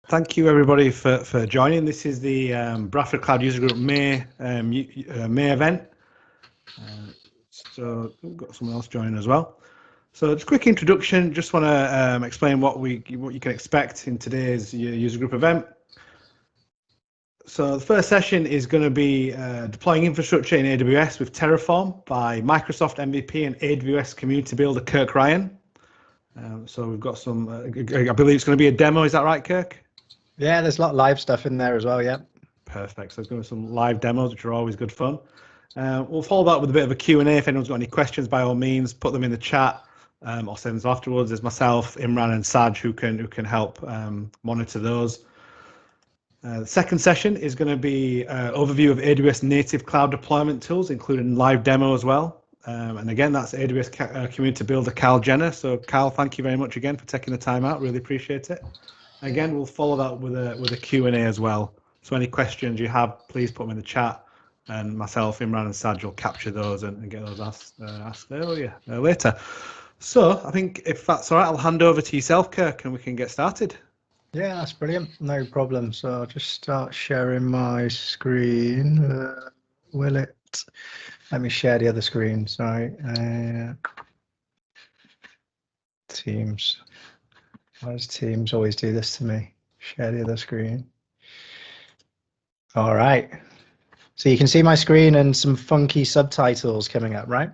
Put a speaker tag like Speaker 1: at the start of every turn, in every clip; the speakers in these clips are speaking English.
Speaker 1: Thank you everybody for joining. This is the Bradford Cloud User Group May event. So we've got someone else joining as well. So just a quick introduction. Just want to explain what you can expect in today's user group event. So the first session is going to be deploying infrastructure in AWS with Terraform by Microsoft MVP and AWS community builder Kirk Ryan. So we've got some. I believe it's going to be a demo. Is that right, Kirk?
Speaker 2: Yeah, there's a lot of live stuff in there as well, yeah.
Speaker 1: Perfect. So there's going to be some live demos, which are always good fun. We'll follow that with a bit of a Q&A. If anyone's got any questions, by all means, put them in the chat or send them afterwards. There's myself, Imran and Saj who can help monitor those. The second session is going to be overview of AWS native cloud deployment tools, including live demo as well. And again, that's AWS community builder Cal Jenner. So Cal, thank you very much again for taking the time out. Really appreciate it. Again, we'll follow that with a Q&A as well. So any questions you have, please put them in the chat, and myself, Imran and Saj will capture those and get those asked later. So I think if that's all right, I'll hand over to yourself, Kirk, and we can get started.
Speaker 2: Yeah, that's brilliant. No problem. So I'll just start sharing my screen. Will it? Let me share the other screen. Sorry. Teams. Why does Teams always do this to me? Share the other screen. All right. So you can see my screen and some funky subtitles coming up, right?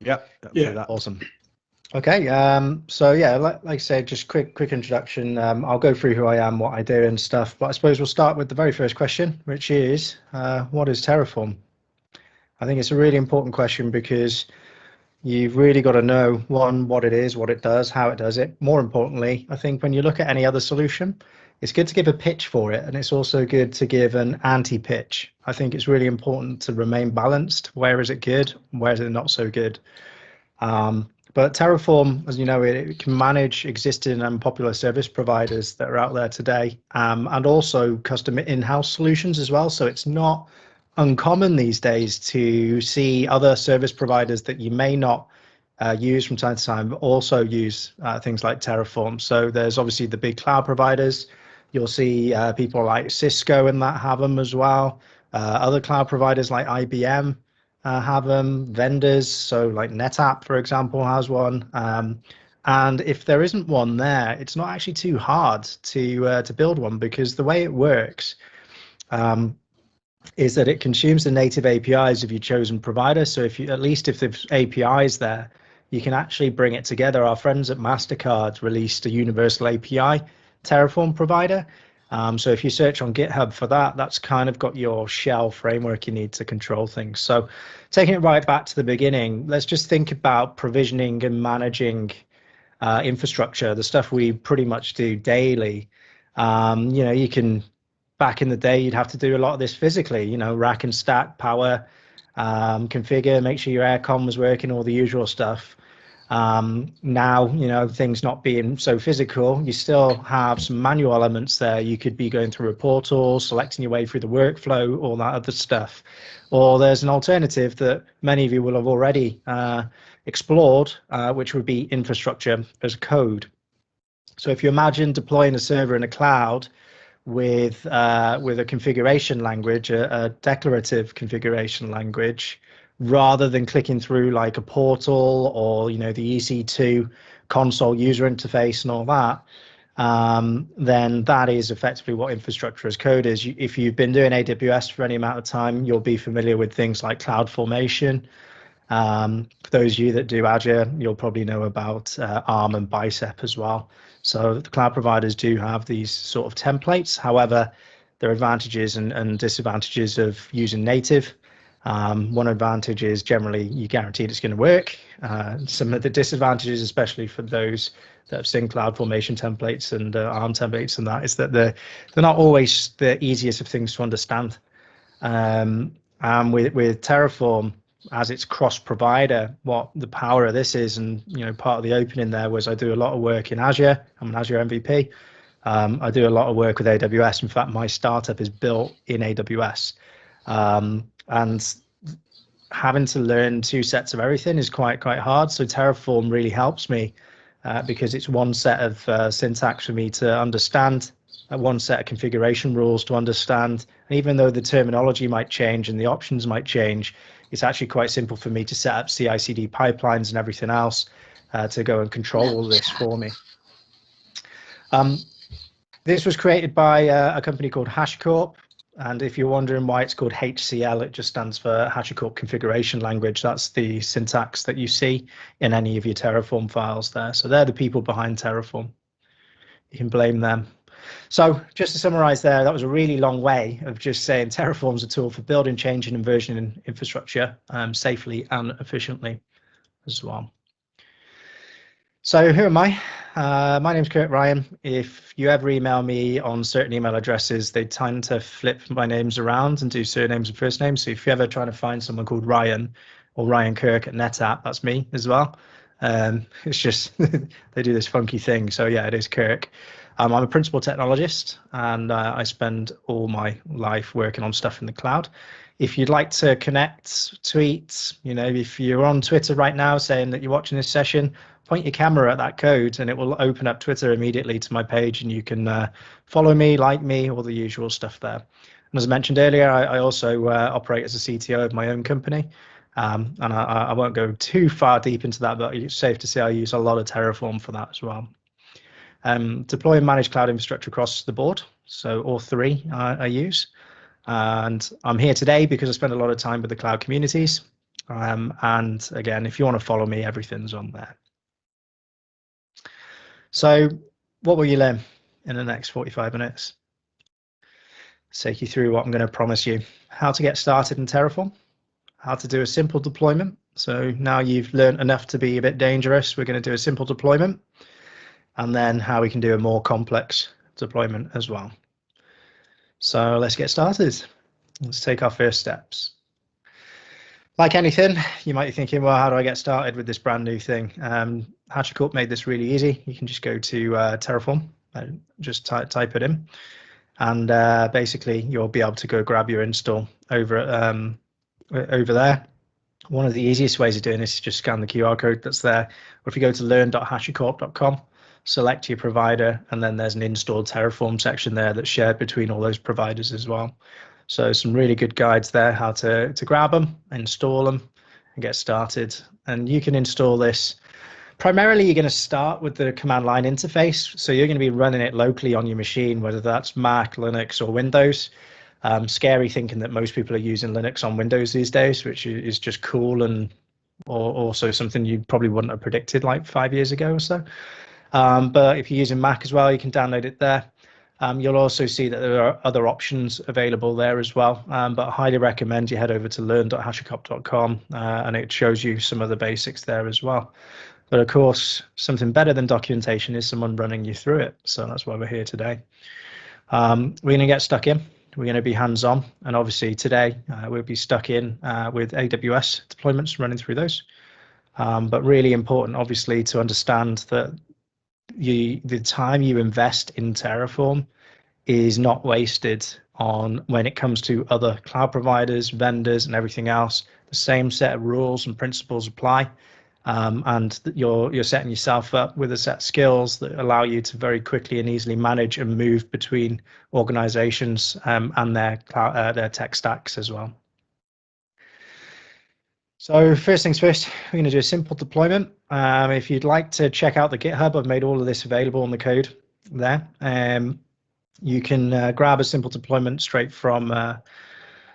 Speaker 1: Yep.
Speaker 2: Yeah. Awesome. Okay. So yeah, like I said, just quick introduction. I'll go through who I am, what I do, and stuff. But I suppose we'll start with the very first question, which is, what is Terraform? I think it's a really important question because you've really got to know, one, what it is, what it does, how it does it. More importantly, I think when you look at any other solution, it's good to give a pitch for it, and it's also good to give an anti-pitch. I think it's really important to remain balanced. Where is it good? Where is it not so good? But Terraform, as you know, it can manage existing and popular service providers that are out there today, and also custom in-house solutions as well. So it's not uncommon these days to see other service providers that you may not use from time to time, but also use things like Terraform. So there's obviously the big cloud providers. You'll see people like Cisco and that have them as well. Other cloud providers like IBM have them. Vendors, so like NetApp, for example, has one. And if there isn't one there, it's not actually too hard to build one, because the way it works is that it consumes the native APIs of your chosen provider. So if there's APIs there, you can actually bring it together. Our friends at MasterCard released a universal API Terraform provider. So if you search on GitHub for that, that's kind of got your shell framework you need to control things. So taking it right back to the beginning, let's just think about provisioning and managing infrastructure, the stuff we pretty much do daily. You can, back in the day, you'd have to do a lot of this physically, rack and stack, power, configure, make sure your aircon was working, all the usual stuff. Now, things not being so physical, you still have some manual elements there. You could be going through a portal, selecting your way through the workflow, all that other stuff. Or there's an alternative that many of you will have already explored, which would be infrastructure as code. So if you imagine deploying a server in a cloud with a configuration language, a declarative configuration language, rather than clicking through like a portal or the EC2 console user interface and all that, then that is effectively what infrastructure as code is. If you've been doing AWS for any amount of time, you'll be familiar with things like CloudFormation. For those of you that do Azure, you'll probably know about ARM and Bicep as well. So the cloud providers do have these sort of templates. However, there are advantages and disadvantages of using native. One advantage is generally you guaranteed it's going to work. Some of the disadvantages, especially for those that have seen CloudFormation templates and ARM templates and that, is that they're not always the easiest of things to understand. And with Terraform, as it's cross-provider, what the power of this is, and part of the opening there was I do a lot of work in Azure. I'm an Azure MVP. I do a lot of work with AWS. In fact, my startup is built in AWS. And having to learn two sets of everything is quite hard. So Terraform really helps me because it's one set of syntax for me to understand one set of configuration rules to understand. And even though the terminology might change and the options might change, it's actually quite simple for me to set up CI/CD pipelines and everything else to go and control all this for me. This was created by a company called HashiCorp. And if you're wondering why it's called HCL, it just stands for HashiCorp Configuration Language. That's the syntax that you see in any of your Terraform files there. So they're the people behind Terraform. You can blame them. So just to summarize there, that was a really long way of just saying Terraform's a tool for building, changing, and versioning infrastructure safely and efficiently as well. So who am I? My name's Kirk Ryan. If you ever email me on certain email addresses, they tend to flip my names around and do surnames and first names. So if you're ever trying to find someone called Ryan or Ryan Kirk at NetApp, that's me as well. It's just they do this funky thing. So yeah, it is Kirk. I'm a principal technologist, and I spend all my life working on stuff in the cloud. If you'd like to connect, tweet, if you're on Twitter right now saying that you're watching this session, point your camera at that code and it will open up Twitter immediately to my page, and you can follow me, like me, all the usual stuff there. And as I mentioned earlier, I also operate as a CTO of my own company. And I won't go too far deep into that, but it's safe to say I use a lot of Terraform for that as well. Deploy and manage cloud infrastructure across the board. So all three I use. And I'm here today because I spend a lot of time with the cloud communities. And again, if you want to follow me, everything's on there. So what will you learn in the next 45 minutes? I'll take you through what I'm going to promise you. How to get started in Terraform, how to do a simple deployment. So now you've learned enough to be a bit dangerous, we're going to do a simple deployment, and then how we can do a more complex deployment as well. So let's get started. Let's take our first steps. Like anything, you might be thinking, well, how do I get started with this brand new thing? HashiCorp made this really easy. You can just go to Terraform, just type it in, and basically you'll be able to go grab your install over there. One of the easiest ways of doing this is just scan the QR code that's there. Or if you go to learn.hashicorp.com, select your provider, and then there's an installed Terraform section there that's shared between all those providers as well. So some really good guides there, how to grab them, install them, and get started. And you can install this. Primarily, you're going to start with the command line interface. So you're going to be running it locally on your machine, whether that's Mac, Linux, or Windows. Scary thinking that most people are using Linux on Windows these days, which is just cool and also something you probably wouldn't have predicted like 5 years ago or so. But if you're using Mac as well, you can download it there. You'll also see that there are other options available there as well, but I highly recommend you head over to learn.hashicorp.com and it shows you some of the basics there as well. But of course, something better than documentation is someone running you through it. So that's why we're here today. We're going to get stuck in. We're going to be hands-on. And obviously today we'll be stuck in with AWS deployments, running through those. But really important, obviously, to understand that the time you invest in Terraform is not wasted on when it comes to other cloud providers, vendors, and everything else. The same set of rules and principles apply, and you're setting yourself up with a set of skills that allow you to very quickly and easily manage and move between organizations and their tech stacks as well. So first things first, we're going to do a simple deployment. If you'd like to check out the GitHub, I've made all of this available on the code there. You can grab a simple deployment straight from that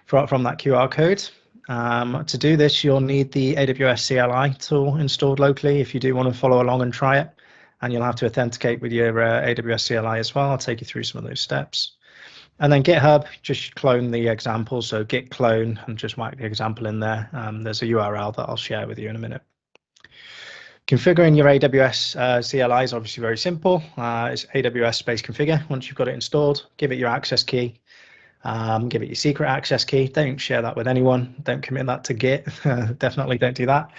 Speaker 2: QR code. To do this, you'll need the AWS CLI tool installed locally if you do want to follow along and try it. And you'll have to authenticate with your AWS CLI as well. I'll take you through some of those steps. And then GitHub, just clone the example. So git clone and just whack the example in there. There's a URL that I'll share with you in a minute. Configuring your AWS CLI is obviously very simple. It's AWS space configure. Once you've got it installed, give it your access key. Give it your secret access key. Don't share that with anyone. Don't commit that to Git. Definitely don't do that.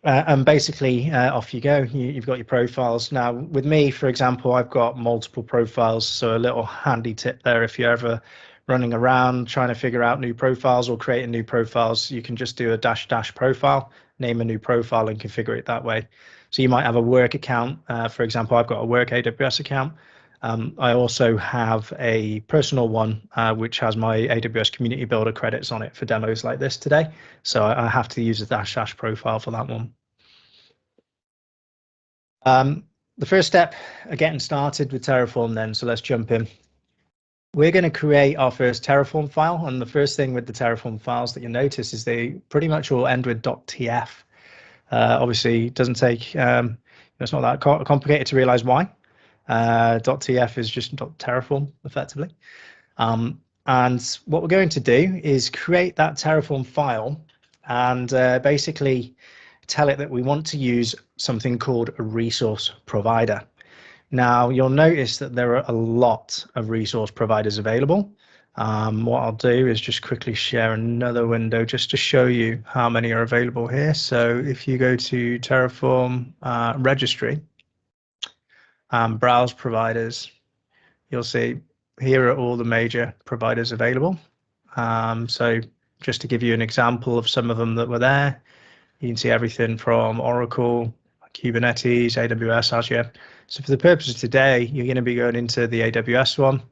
Speaker 2: And basically, off you go. You've got your profiles. Now, with me, for example, I've got multiple profiles. So a little handy tip there, if you're ever running around trying to figure out new profiles or creating new profiles, you can just do a -- profile, name a new profile and configure it that way. So you might have a work account. For example, I've got a work AWS account. I also have a personal one, which has my AWS Community Builder credits on it for demos like this today. So I have to use a --dash profile for that one. The first step of getting started with Terraform then, so let's jump in. We're going to create our first Terraform file, and the first thing with the Terraform files that you notice is they pretty much all end with .tf. Obviously, it doesn't take, it's not that complicated to realize why. .tf is just .terraform, effectively. And what we're going to do is create that Terraform file and basically tell it that we want to use something called a resource provider. Now, you'll notice that there are a lot of resource providers available. What I'll do is just quickly share another window just to show you how many are available here. So if you go to Terraform registry and browse providers, you'll see here are all the major providers available. So just to give you an example of some of them that were there, you can see everything from Oracle, Kubernetes, AWS, Azure. So for the purpose of today, you're going to be going into the AWS one,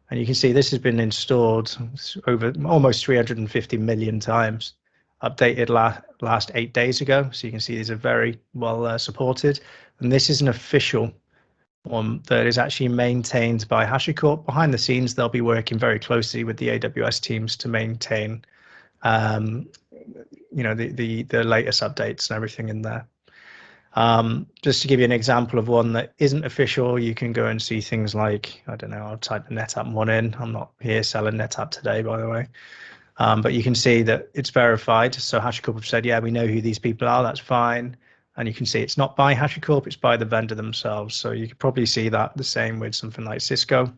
Speaker 2: and you can see this has been installed over almost 350 million times, updated last 8 days ago. So you can see these are very well supported, and this is an official one that is actually maintained by HashiCorp. Behind the scenes, they'll be working very closely with the AWS teams to maintain, the latest updates and everything in there. Just to give you an example of one that isn't official, you can go and see things like, I don't know, I'll type the NetApp one in. I'm not here selling NetApp today, by the way. But you can see that it's verified. So HashiCorp have said, yeah, we know who these people are, that's fine. And you can see it's not by HashiCorp, it's by the vendor themselves. So you could probably see that the same with something like Cisco,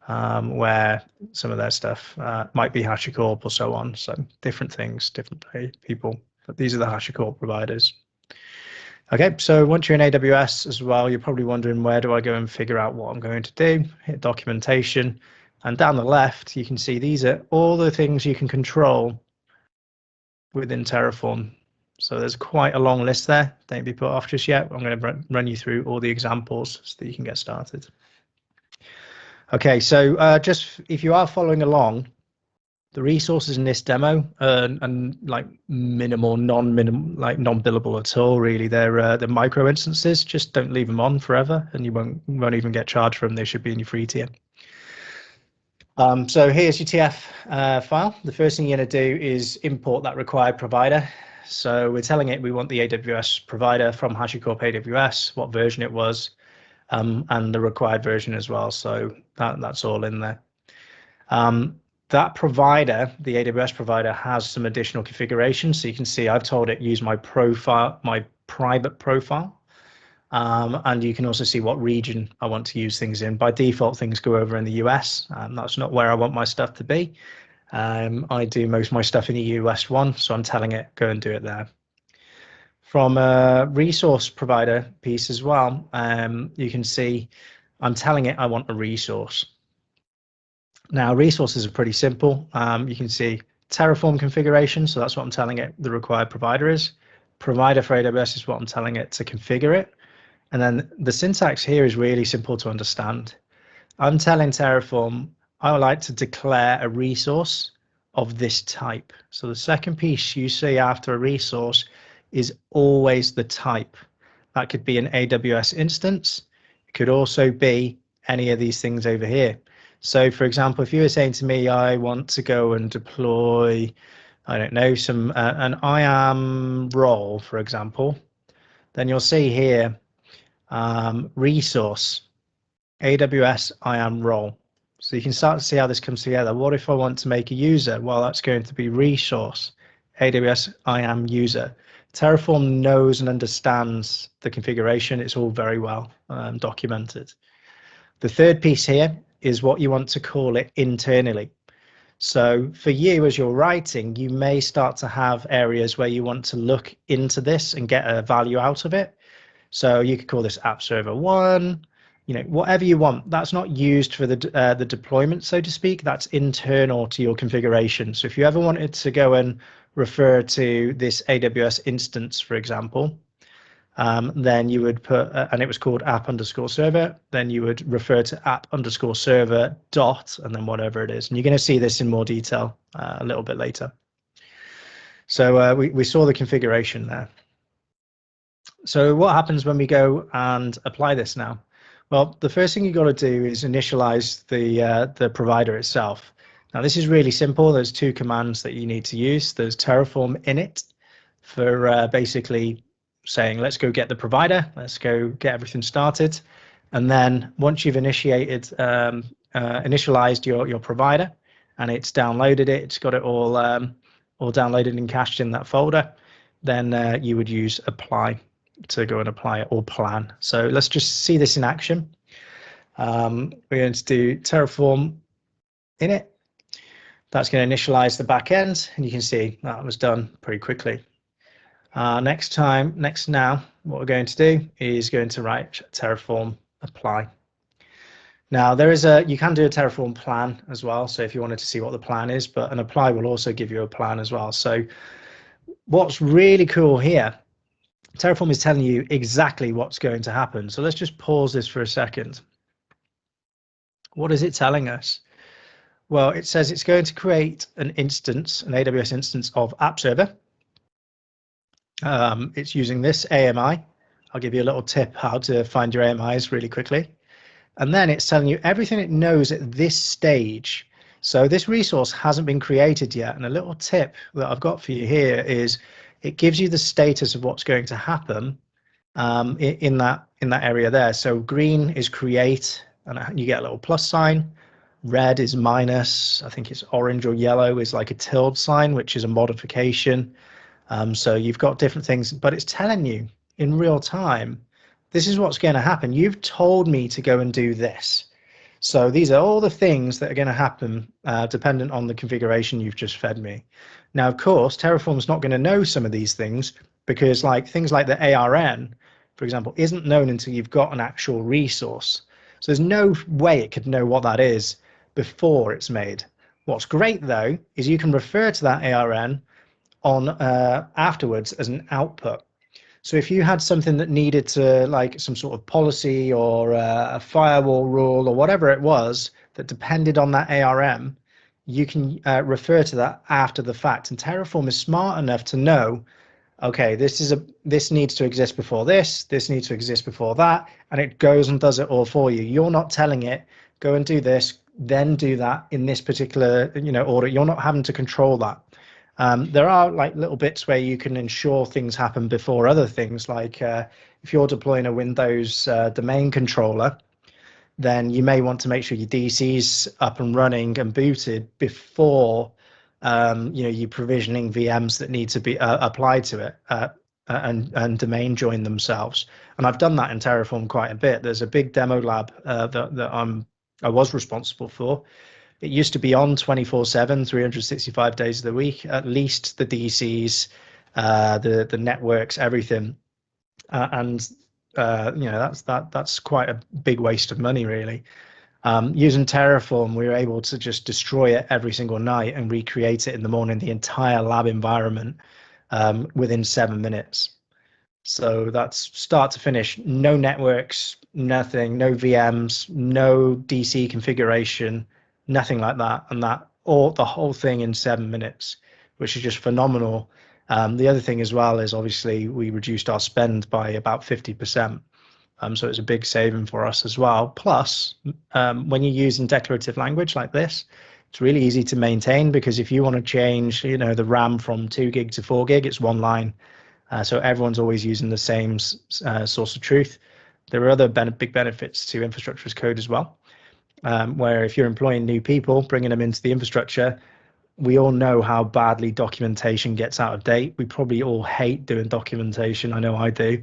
Speaker 2: where some of their stuff might be HashiCorp or so on. So different things, different people, but these are the HashiCorp providers. Okay, so once you're in AWS as well, you're probably wondering, where do I go and figure out what I'm going to do? Hit documentation, and down the left, you can see these are all the things you can control within Terraform. So there's quite a long list there. Don't be put off just yet. I'm going to run you through all the examples so that you can get started. Okay, so just if you are following along, the resources in this demo and like minimal, non-billable at all. Really, they're the micro instances. Just don't leave them on forever, and you won't even get charged for them. They should be in your free tier. So here's your TF file. The first thing you're going to do is import that required provider. So we're telling it we want the AWS provider from HashiCorp AWS, what version it was, and the required version as well. So that's all in there. That provider, the AWS provider, has some additional configuration. So you can see I've told it use my profile, my private profile. And you can also see what region I want to use things in. By default, things go over in the US. That's not where I want my stuff to be. I do most of my stuff in the US one, so I'm telling it, go and do it there. From a resource provider piece as well, you can see I'm telling it I want a resource. Now, resources are pretty simple. You can see Terraform configuration, so that's what I'm telling it the required provider is. Provider for AWS is what I'm telling it to configure it. And then the syntax here is really simple to understand. I'm telling Terraform I would like to declare a resource of this type. So the second piece you see after a resource is always the type. That could be an AWS instance. It could also be any of these things over here. So for example, if you were saying to me, I want to go and deploy, I don't know, an IAM role, for example, then you'll see here, resource, AWS IAM role. So you can start to see how this comes together. What if I want to make a user? Well, that's going to be resource, AWS IAM user. Terraform knows and understands the configuration. It's all very well documented. The third piece here is what you want to call it internally. So for you, as you're writing, you may start to have areas where you want to look into this and get a value out of it. So you could call this app server 1, whatever you want. That's not used for the deployment, so to speak. That's internal to your configuration. So if you ever wanted to go and refer to this AWS instance, for example, then you would put, and it was called app_server, then you would refer to app_server dot, and then whatever it is. And you're going to see this in more detail a little bit later. So we saw the configuration there. So what happens when we go and apply this now? Well, the first thing you've got to do is initialize the provider itself. Now, this is really simple. There's two commands that you need to use. There's Terraform init for basically saying, let's go get the provider, let's go get everything started. And then once you've initialized your provider and it's downloaded it, it's got it all downloaded and cached in that folder, then you would use apply to go and apply it, or plan. So let's just see this in action. We're going to do Terraform init. That's going to initialize the back end, and you can see that was done pretty quickly. Next now, what we're going to do is going to write Terraform apply. Now you can do a Terraform plan as well. So if you wanted to see what the plan is, but an apply will also give you a plan as well. So what's really cool here, Terraform is telling you exactly what's going to happen. So let's just pause this for a second. What is it telling us? Well, it says it's going to create an instance, an AWS instance of app server. It's using this AMI. I'll give you a little tip how to find your AMIs really quickly. And then it's telling you everything it knows at this stage. So this resource hasn't been created yet. And a little tip that I've got for you here is it gives you the status of what's going to happen in that area there. So green is create, and you get a little plus sign. Red is minus. I think it's orange or yellow is like a tilde sign, which is a modification. So you've got different things, but it's telling you in real time, this is what's going to happen. You've told me to go and do this. So these are all the things that are going to happen dependent on the configuration you've just fed me. Now, of course, Terraform's not going to know some of these things because things like the ARN, for example, isn't known until you've got an actual resource. So there's no way it could know what that is before it's made. What's great, though, is you can refer to that ARN on afterwards as an output. So if you had something that needed to, like some sort of policy or a firewall rule or whatever it was that depended on that ARM, you can refer to that after the fact. And Terraform is smart enough to know, okay, this needs to exist before this needs to exist before that, and it goes and does it all for you. You're not telling it, go and do this, then do that in this particular order. You're not having to control that. There are like little bits where you can ensure things happen before other things, like if you're deploying a Windows domain controller, then you may want to make sure your DC's up and running and booted before you provisioning VMs that need to be applied to it and domain join themselves. And I've done that in Terraform quite a bit. There's a big demo lab that I was responsible for. It used to be on 24/7, 365 days of the week, at least the DCs, the networks, everything. That's quite a big waste of money, really. Using Terraform, we were able to just destroy it every single night and recreate it in the morning, the entire lab environment, within 7 minutes. So that's start to finish, no networks, nothing, no VMs, no DC configuration, nothing like that, and the whole thing in 7 minutes, which is just phenomenal. The other thing as well is obviously we reduced our spend by about 50%. So it's a big saving for us as well. Plus, when you're using declarative language like this, it's really easy to maintain, because if you want to change, the RAM from 2 gig to 4 gig, it's one line. So everyone's always using the same source of truth. There are other big benefits to infrastructure as code as well, where if you're employing new people, bringing them into the infrastructure, we all know how badly documentation gets out of date. We probably all hate doing documentation. I know I do.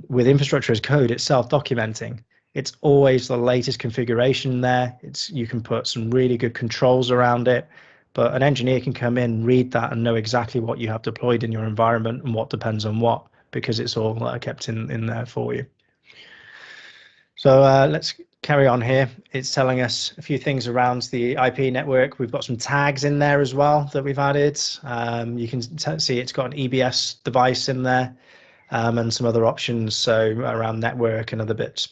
Speaker 2: With infrastructure as code, it's self-documenting. It's always the latest configuration there. You can put some really good controls around it, but an engineer can come in, read that, and know exactly what you have deployed in your environment and what depends on what, because it's all kept in there for you. So let's carry on here. It's telling us a few things around the IP network. We've got some tags in there as well that we've added. You can see it's got an EBS device in there. and some other options, so around network and other bits.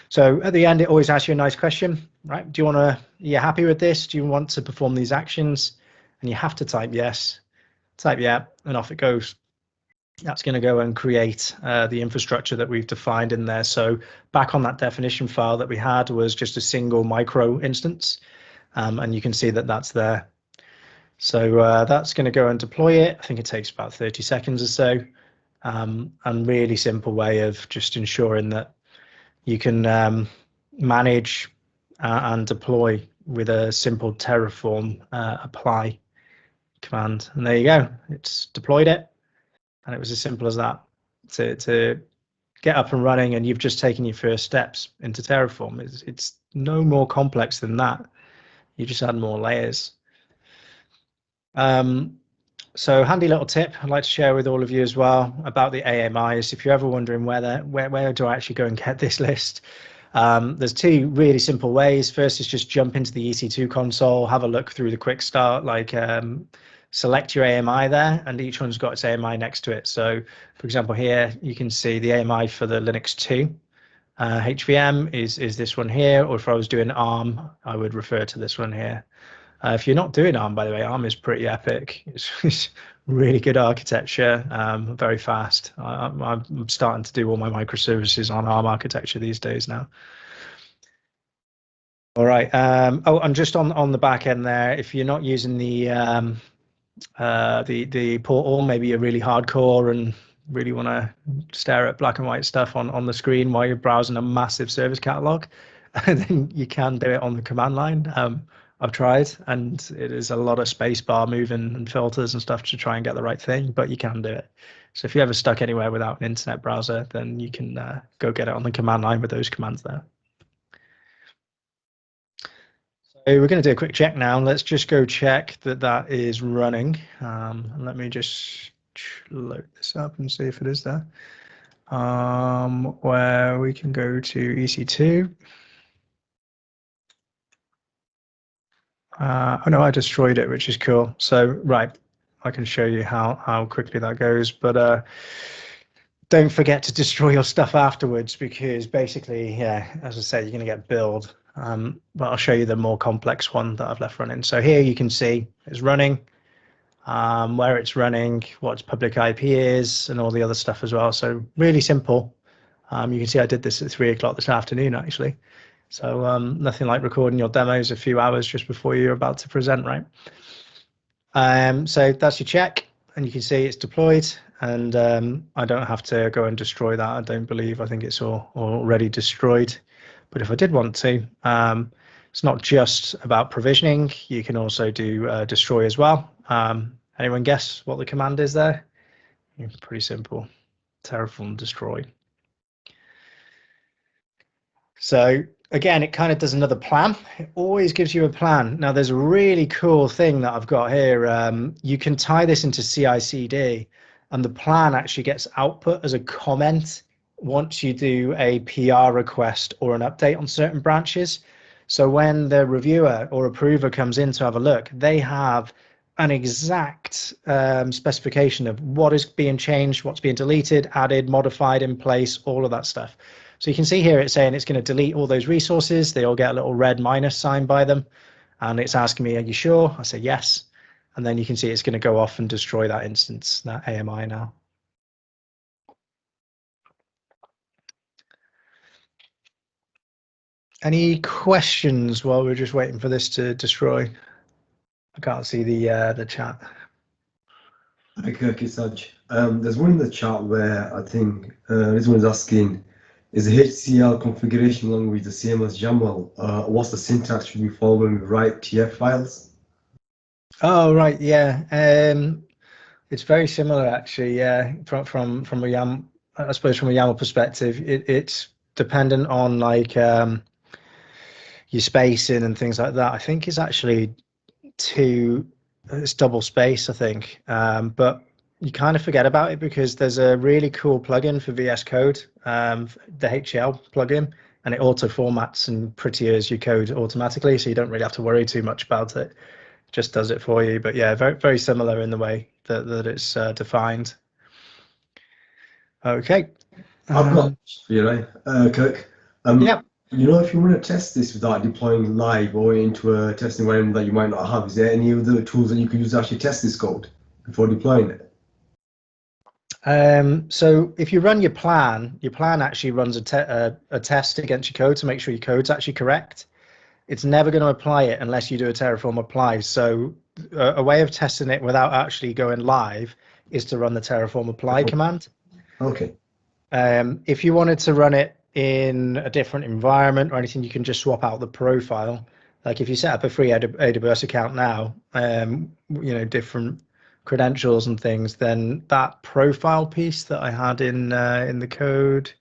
Speaker 2: So at the end, it always asks you a nice question, right? Do you want to, are you happy with this? Do you want to perform these actions? And you have to type yes, type yeah, and off it goes. That's going to go and create the infrastructure that we've defined in there. So back on that definition file that we had was just a single micro instance, and you can see that that's there. So that's going to go and deploy it. I think it takes about 30 seconds or so, and really simple way of just ensuring that you can manage and deploy with a simple Terraform apply command. And there you go, it's deployed it. And it was as simple as that to get up and running, and you've just taken your first steps into Terraform. It's no more complex than that. You just add more layers. So handy little tip I'd like to share with all of you as well about the AMIs. If you're ever wondering where do I actually go and get this list, there's two really simple ways. First is just jump into the EC2 console, have a look through the quick start, like select your AMI there, and each one's got its AMI next to it. So for example, here you can see the AMI for the Linux 2 HVM is this one here, or if I was doing ARM, I would refer to this one here. If you're not doing ARM, by the way, ARM is pretty epic. It's really good architecture, very fast. I'm starting to do all my microservices on ARM architecture these days now. All right. Oh, and just on the back end there, if you're not using the portal, maybe you're really hardcore and really want to stare at black and white stuff on the screen while you're browsing a massive service catalog, then you can do it on the command line. I've tried, and it is a lot of space bar moving and filters and stuff to try and get the right thing, but you can do it. So if you're ever stuck anywhere without an internet browser, then you can go get it on the command line with those commands there. So we're going to do a quick check now. Let's just go check that that is running. Let me just load this up and see if it is there. Where we can go to EC2. Oh no, I destroyed it, which is cool. So right, I can show you how quickly that goes, but don't forget to destroy your stuff afterwards, because basically, yeah, as I say, you're going to get billed. But I'll show you the more complex one that I've left running. So here you can see it's running, where it's running, what its public IP is, and all the other stuff as well. So really simple. You can see I did this at 3 o'clock this afternoon, actually. So nothing like recording your demos a few hours just before you're about to present, right? So that's your check, and you can see it's deployed, and I don't have to go and destroy that. I don't believe. I think it's already destroyed. But if I did want to, it's not just about provisioning. You can also do destroy as well. Anyone guess what the command is there? Pretty simple. Terraform destroy. So again, it kind of does another plan. It always gives you a plan. Now, there's a really cool thing that I've got here. You can tie this into CI/CD, and the plan actually gets output as a comment once you do a PR request or an update on certain branches. So when the reviewer or approver comes in to have a look, they have an exact specification of what is being changed, what's being deleted, added, modified, in place, all of that stuff. So you can see here it's saying it's going to delete all those resources. They all get a little red minus sign by them. And it's asking me, are you sure? I say yes. And then you can see it's going to go off and destroy that instance, that AMI now. Any questions while we're just waiting for this to destroy? I can't see the chat.
Speaker 3: Hi, Kirk, it's Saj. There's one in the chat where I think this one is asking, is the HCL configuration language the same as YAML? What's the syntax should we follow when we write TF files?
Speaker 2: Oh, right, yeah. It's very similar, actually, yeah, from a YAML, I suppose from a YAML perspective. It's dependent on like your spacing and things like that. I think it's actually it's double space, I think, but you kind of forget about it because there's a really cool plugin for VS Code, the HCL plugin, and it auto formats and prettiers your code automatically, so you don't really have to worry too much about it. It just does it for you. But yeah, very, very similar in the way that it's defined. Okay.
Speaker 3: I've got you know, Kirk.
Speaker 2: Yep.
Speaker 3: You know, if you want to test this without deploying live or into a testing environment that you might not have, is there any other tools that you can use to actually test this code before deploying it?
Speaker 2: So if you run your plan actually runs a test against your code to make sure your code's actually correct. It's never going to apply it unless you do a Terraform apply. So a way of testing it without actually going live is to run the Terraform apply command.
Speaker 3: Okay.
Speaker 2: If you wanted to run it in a different environment or anything, you can just swap out the profile. Like if you set up a free AWS account now, you know, different credentials and things, then that profile piece that I had in the code,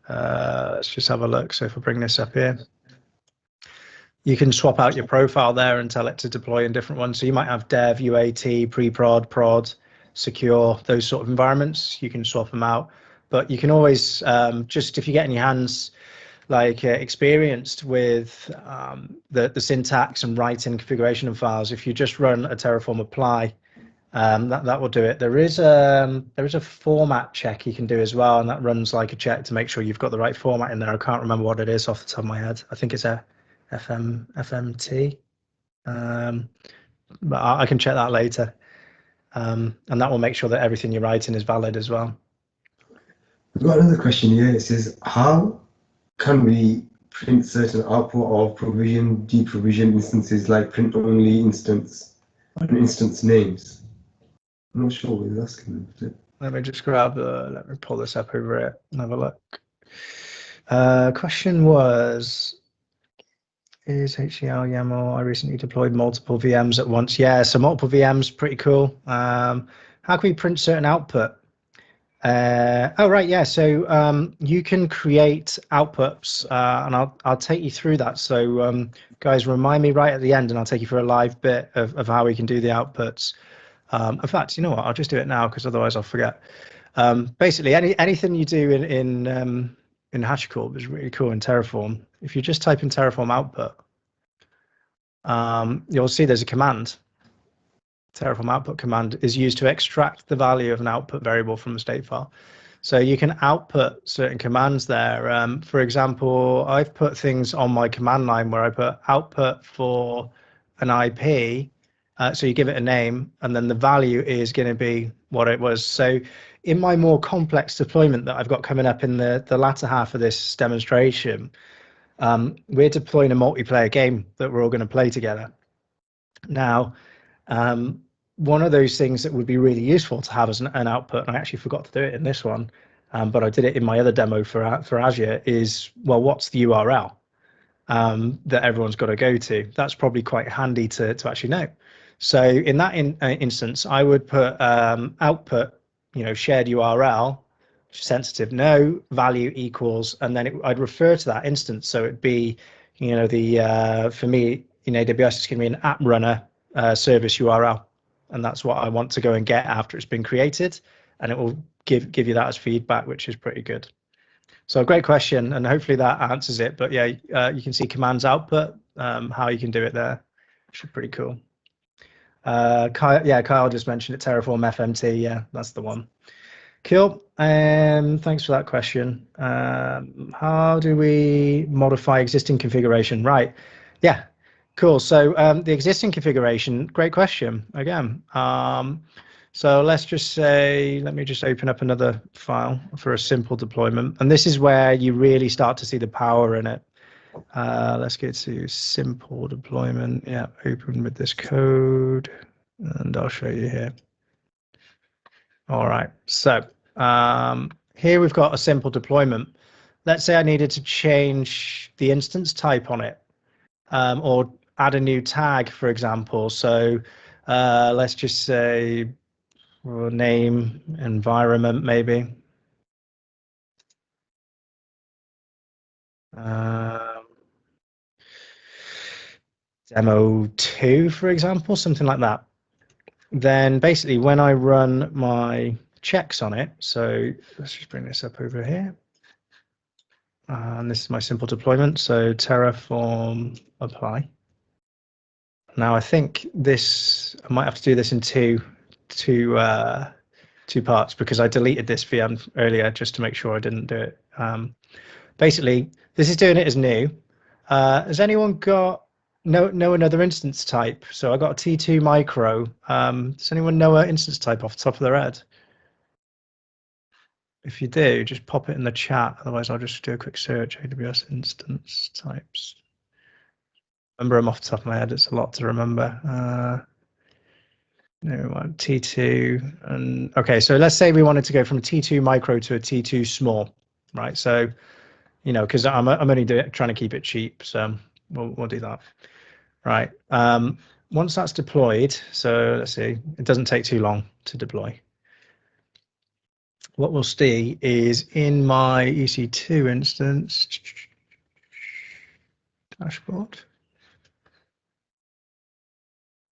Speaker 2: let's just have a look. So if I bring this up here, you can swap out your profile there and tell it to deploy in different ones. So you might have dev, UAT, pre-prod, prod, secure, those sort of environments. You can swap them out, but you can always just, if you get in your hands like experienced with the syntax and writing configuration of files, if you just run a Terraform apply, that will do it. There is a format check you can do as well, and that runs like a check to make sure you've got the right format in there. I can't remember what it is off the top of my head. I think it's a FMT, but I can check that later, and that will make sure that everything you're writing is valid as well.
Speaker 3: We've got another question here. It says, how can we print certain output of provision, deprovision instances like print only instance and instance names? I'm not sure what he's asking.
Speaker 2: Let me just grab let me pull this up over it and have a look. Question was, is HCL YAML? I recently deployed multiple VMs at once. Yeah, so multiple VMs, pretty cool. How can we print certain output? Oh, right, yeah, so you can create outputs, and I'll take you through that. So guys, remind me right at the end and I'll take you through a live bit of how we can do the outputs. In fact, you know what, I'll just do it now because otherwise I'll forget. Basically, anything you do in HashiCorp is really cool in Terraform. If you just type in Terraform output, you'll see there's a command. Terraform output command is used to extract the value of an output variable from a state file. So you can output certain commands there. For example, I've put things on my command line where I put output for an IP. So you give it a name, and then the value is going to be what it was. So in my more complex deployment that I've got coming up in the latter half of this demonstration, we're deploying a multiplayer game that we're all going to play together. Now, one of those things that would be really useful to have as an output, and I actually forgot to do it in this one, but I did it in my other demo for Azure, is, well, what's the URL that everyone's got to go to? That's probably quite handy to actually know. So in that instance, I would put output, you know, shared URL, sensitive, no, value equals, and then I'd refer to that instance. So it'd be, you know, the for me in AWS, it's going to be an app runner service URL, and that's what I want to go and get after it's been created, and it will give you that as feedback, which is pretty good. So great question, and hopefully that answers it. But yeah, you can see commands output, how you can do it there, which is pretty cool. Kyle just mentioned it, Terraform FMT. Yeah, that's the one. Cool. Thanks for that question. How do we modify existing configuration? Right. Yeah. Cool. So the existing configuration, great question again. So let's just say, let me just open up another file for a simple deployment. And this is where you really start to see the power in it. Let's get to simple deployment. Yeah, open with this code, and I'll show you here. All right, so here we've got a simple deployment. Let's say I needed to change the instance type on it, or add a new tag, for example. So let's just say name, environment, maybe. Demo 2, for example, something like that. Then basically when I run my checks on it, so let's just bring this up over here. And this is my simple deployment, so Terraform apply. Now I think this, I might have to do this in two two parts because I deleted this VM earlier just to make sure I didn't do it. Basically, this is doing it as new. Has anyone got know another instance type? So I got a T2 micro. Does anyone know an instance type off the top of their head? If you do, just pop it in the chat. Otherwise, I'll just do a quick search. AWS instance types. Remember them off the top of my head. It's a lot to remember. T2 and okay. So let's say we wanted to go from a T2 micro to a T2 small, right? So, you know, because I'm only trying to keep it cheap, so we'll do that, right? Once that's deployed, so let's see, it doesn't take too long to deploy. What we'll see is in my EC2 instance dashboard,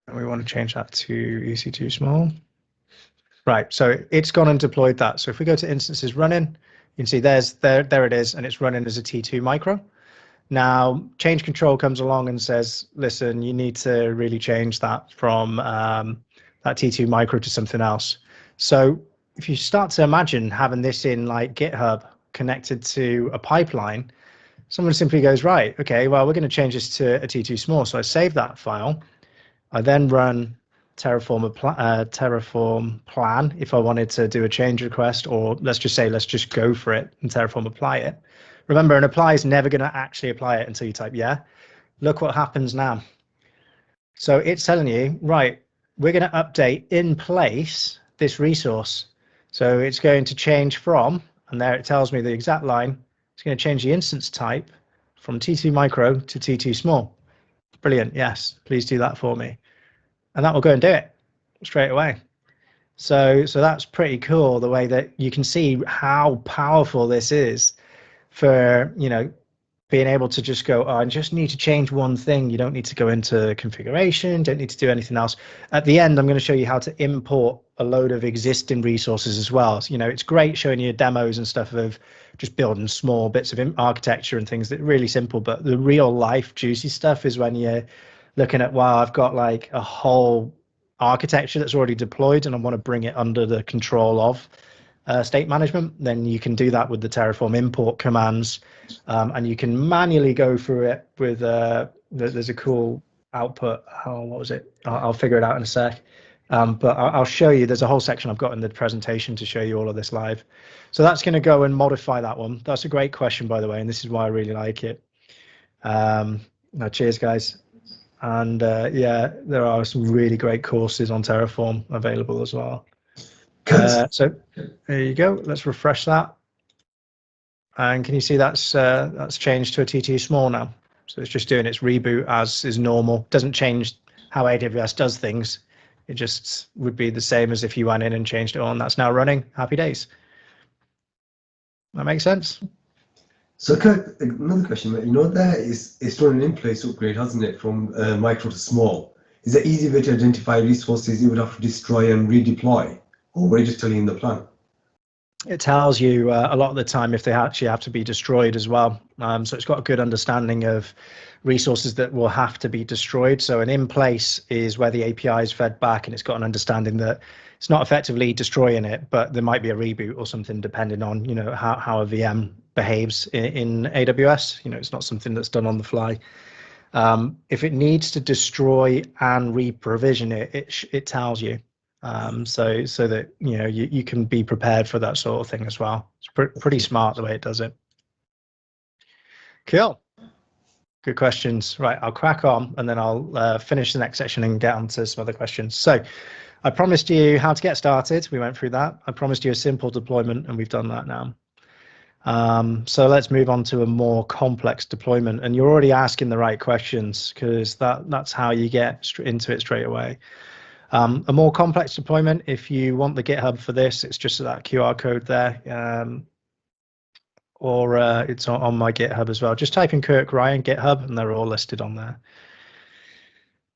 Speaker 2: and we want to change that to EC2 small. Right, so it's gone and deployed that. So if we go to instances running, you can see there it is, and it's running as a T2 micro. Now, change control comes along and says, listen, you need to really change that from that T2 micro to something else. So if you start to imagine having this in like GitHub connected to a pipeline, someone simply goes, right, okay, well, we're going to change this to a T2 small. So I save that file. I then run Terraform plan if I wanted to do a change request, or let's just say, let's just go for it and Terraform apply it. Remember, an apply is never going to actually apply it until you type yeah. Look what happens now. So it's telling you, right, we're going to update in place this resource. So it's going to change from, and there it tells me the exact line, it's going to change the instance type from T2 micro to T2 small. Brilliant, yes, please do that for me. And that will go and do it straight away. So that's pretty cool, the way that you can see how powerful this is for, you know, being able to just go, oh, I just need to change one thing. You don't need to go into configuration, don't need to do anything else. At the end, I'm going to show you how to import a load of existing resources as well. So, you know, it's great showing you demos and stuff of just building small bits of architecture and things that are really simple, but the real life juicy stuff is when you're looking at, wow, I've got like a whole architecture that's already deployed and I want to bring it under the control of state management. Then you can do that with the Terraform import commands, and you can manually go through it with there's a cool output. Oh, what was it? I'll figure it out in a sec. But I'll show you. There's a whole section I've got in the presentation to show you all of this live. So that's going to go and modify that one. That's a great question, by the way, and this is why I really like it. Now, cheers, guys. And yeah, there are some really great courses on Terraform available as well. So there you go. Let's refresh that. And can you see that's changed to a T2 small now? So it's just doing its reboot as is normal. Doesn't change how AWS does things. It just would be the same as if you went in and changed it on. That's now running. Happy days. That makes sense?
Speaker 3: So Kirk, another question, mate. You know, it's done an in-place upgrade, hasn't it, from micro to small? Is there an easy way to identify resources you would have to destroy and redeploy? Or were you just telling the plan?
Speaker 2: It tells you a lot of the time if they actually have to be destroyed as well. So it's got a good understanding of resources that will have to be destroyed. So an in place is where the API is fed back, and it's got an understanding that it's not effectively destroying it, but there might be a reboot or something depending on, you know, how a VM behaves in AWS. You know, it's not something that's done on the fly. If it needs to destroy and re-provision it tells you. So that, you know, you can be prepared for that sort of thing as well. It's pretty smart the way it does it. Cool. Good questions. Right, I'll crack on and then I'll finish the next section and get on to some other questions. So I promised you how to get started. We went through that. I promised you a simple deployment, and we've done that now. So let's move on to a more complex deployment. And you're already asking the right questions, because that's how you get into it straight away. A more complex deployment, if you want the GitHub for this, it's just that QR code there, or it's on my GitHub as well. Just type in Kirk Ryan GitHub and they're all listed on there.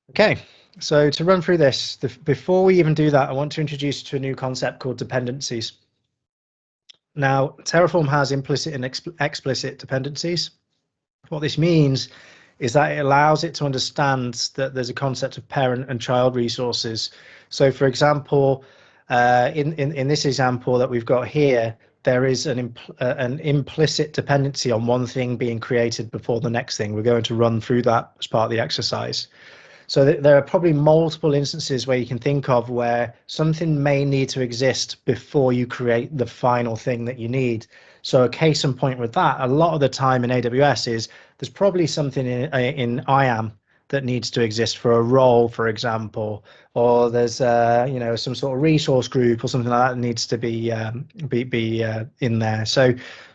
Speaker 2: Okay, so to run through this, before we even do that, I want to introduce you to a new concept called dependencies. Now, Terraform has implicit and explicit dependencies. What this means is that it allows it to understand that there's a concept of parent and child resources. So for example, in this example that we've got here, there is an implicit dependency on one thing being created before the next thing. We're going to run through that as part of the exercise. So there are probably multiple instances where you can think of where something may need to exist before you create the final thing that you need. So a case in point with that, a lot of the time in AWS is there's probably something in IAM that needs to exist for a role, for example, or there's you know, some sort of resource group or something like that needs to be in there. So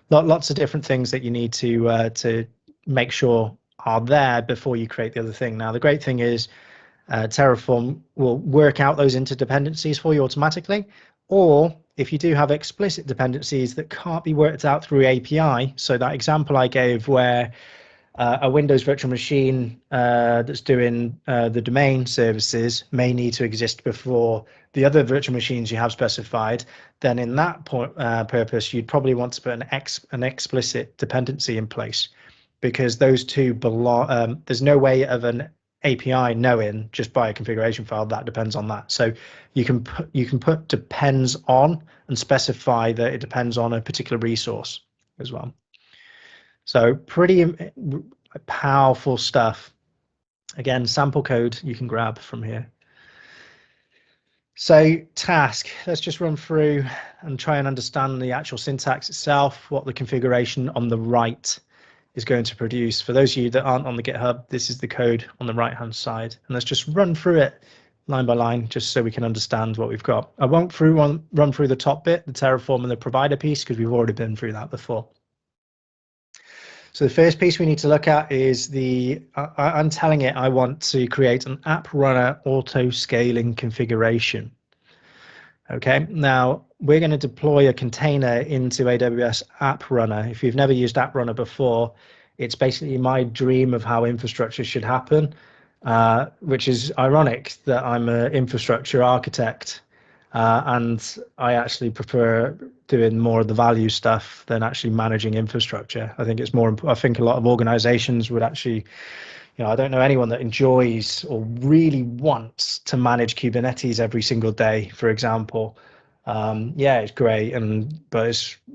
Speaker 2: lots of different things that you need to make sure are there before you create the other thing. Now, the great thing is Terraform will work out those interdependencies for you automatically, or if you do have explicit dependencies that can't be worked out through API, so that example I gave where a Windows virtual machine that's doing the domain services may need to exist before the other virtual machines you have specified, then in that purpose, you'd probably want to put an explicit dependency in place, because those two belong. There's no way of an API knowing just by a configuration file that depends on that. So you can put depends on and specify that it depends on a particular resource as well. So pretty powerful stuff. Again, sample code you can grab from here. So task, let's just run through and try and understand the actual syntax itself, what the configuration on the right is going to produce. For those of you that aren't on the GitHub, this is the code on the right-hand side. And let's just run through it line by line, just so we can understand what we've got. I won't run through the top bit, the Terraform and the provider piece, because we've already been through that before. So the first piece we need to look at is I'm telling it I want to create an app runner auto scaling configuration. Okay, now we're going to deploy a container into AWS App Runner. If you've never used App Runner before, it's basically my dream of how infrastructure should happen, which is ironic that I'm an infrastructure architect and I actually prefer doing more of the value stuff than actually managing infrastructure. I think it's more. I think a lot of organizations would actually, you know, I don't know anyone that enjoys or really wants to manage Kubernetes every single day, for example. Yeah, it's great, but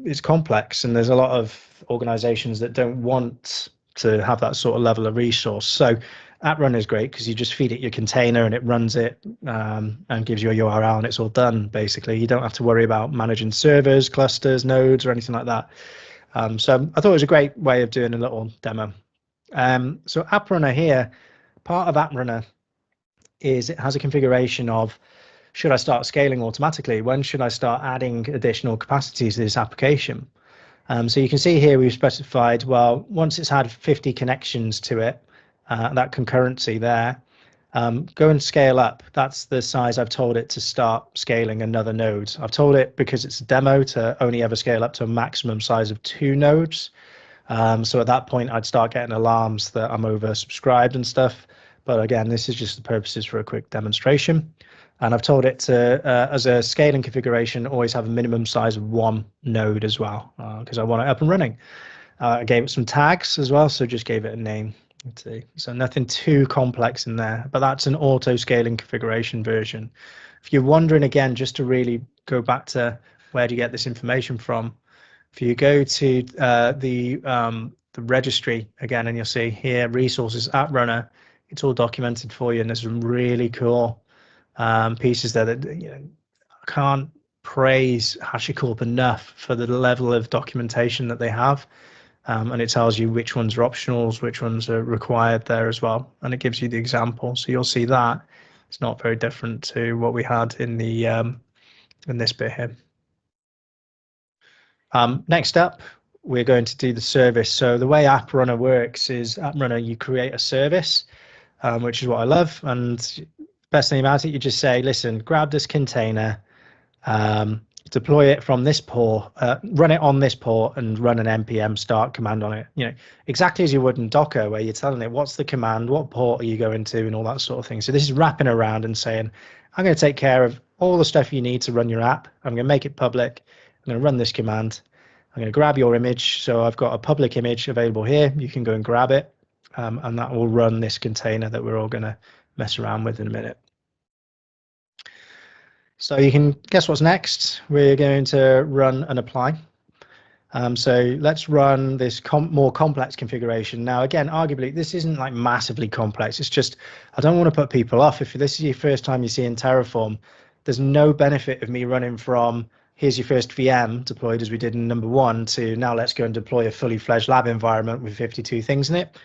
Speaker 2: it's complex, and there's a lot of organizations that don't want to have that sort of level of resource. So App Runner is great because you just feed it your container and it runs it and gives you a URL and it's all done, basically. You don't have to worry about managing servers, clusters, nodes, or anything like that. So I thought it was a great way of doing a little demo. So App Runner here, part of App Runner is it has a configuration of, should I start scaling automatically? When should I start adding additional capacity to this application? So you can see here we've specified, well, once it's had 50 connections to it, that concurrency there, go and scale up. That's the size I've told it to start scaling another node. I've told it, because it's a demo, to only ever scale up to a maximum size of 2 nodes. So at that point, I'd start getting alarms that I'm oversubscribed and stuff. But again, this is just the purposes for a quick demonstration. And I've told it to, as a scaling configuration, always have a minimum size of 1 node as well, because I want it up and running. I gave it some tags as well, so just gave it a name. Let's see. So nothing too complex in there, but that's an auto scaling configuration version. If you're wondering, again, just to really go back to where do you get this information from, if you go to the registry again, and you'll see here resources App Runner, it's all documented for you, and there's some really cool pieces there that, you know, I can't praise HashiCorp enough for the level of documentation that they have. And it tells you which ones are optionals, which ones are required there as well, and it gives you the example. So you'll see that it's not very different to what we had in the in this bit here. Next up, we're going to do the service. So the way App Runner works is App Runner, you create a service, which is what I love. And best thing about it, you just say, listen, grab this container, deploy it from this port, run it on this port, and run an npm start command on it. You know, exactly as you would in Docker, where you're telling it what's the command, what port are you going to, and all that sort of thing. So this is wrapping around and saying, I'm going to take care of all the stuff you need to run your app. I'm going to make it public. I'm going to run this command. I'm going to grab your image. So I've got a public image available here. You can go and grab it, and that will run this container that we're all going to mess around with in a minute. So you can guess what's next. We're going to run and apply. So let's run this more complex configuration. Now, again, arguably, this isn't like massively complex. It's just, I don't want to put people off. If this is your first time you see in Terraform, there's no benefit of me running from here's your first VM deployed as we did in number 1 to now let's go and deploy a fully fledged lab environment with 52 things in it.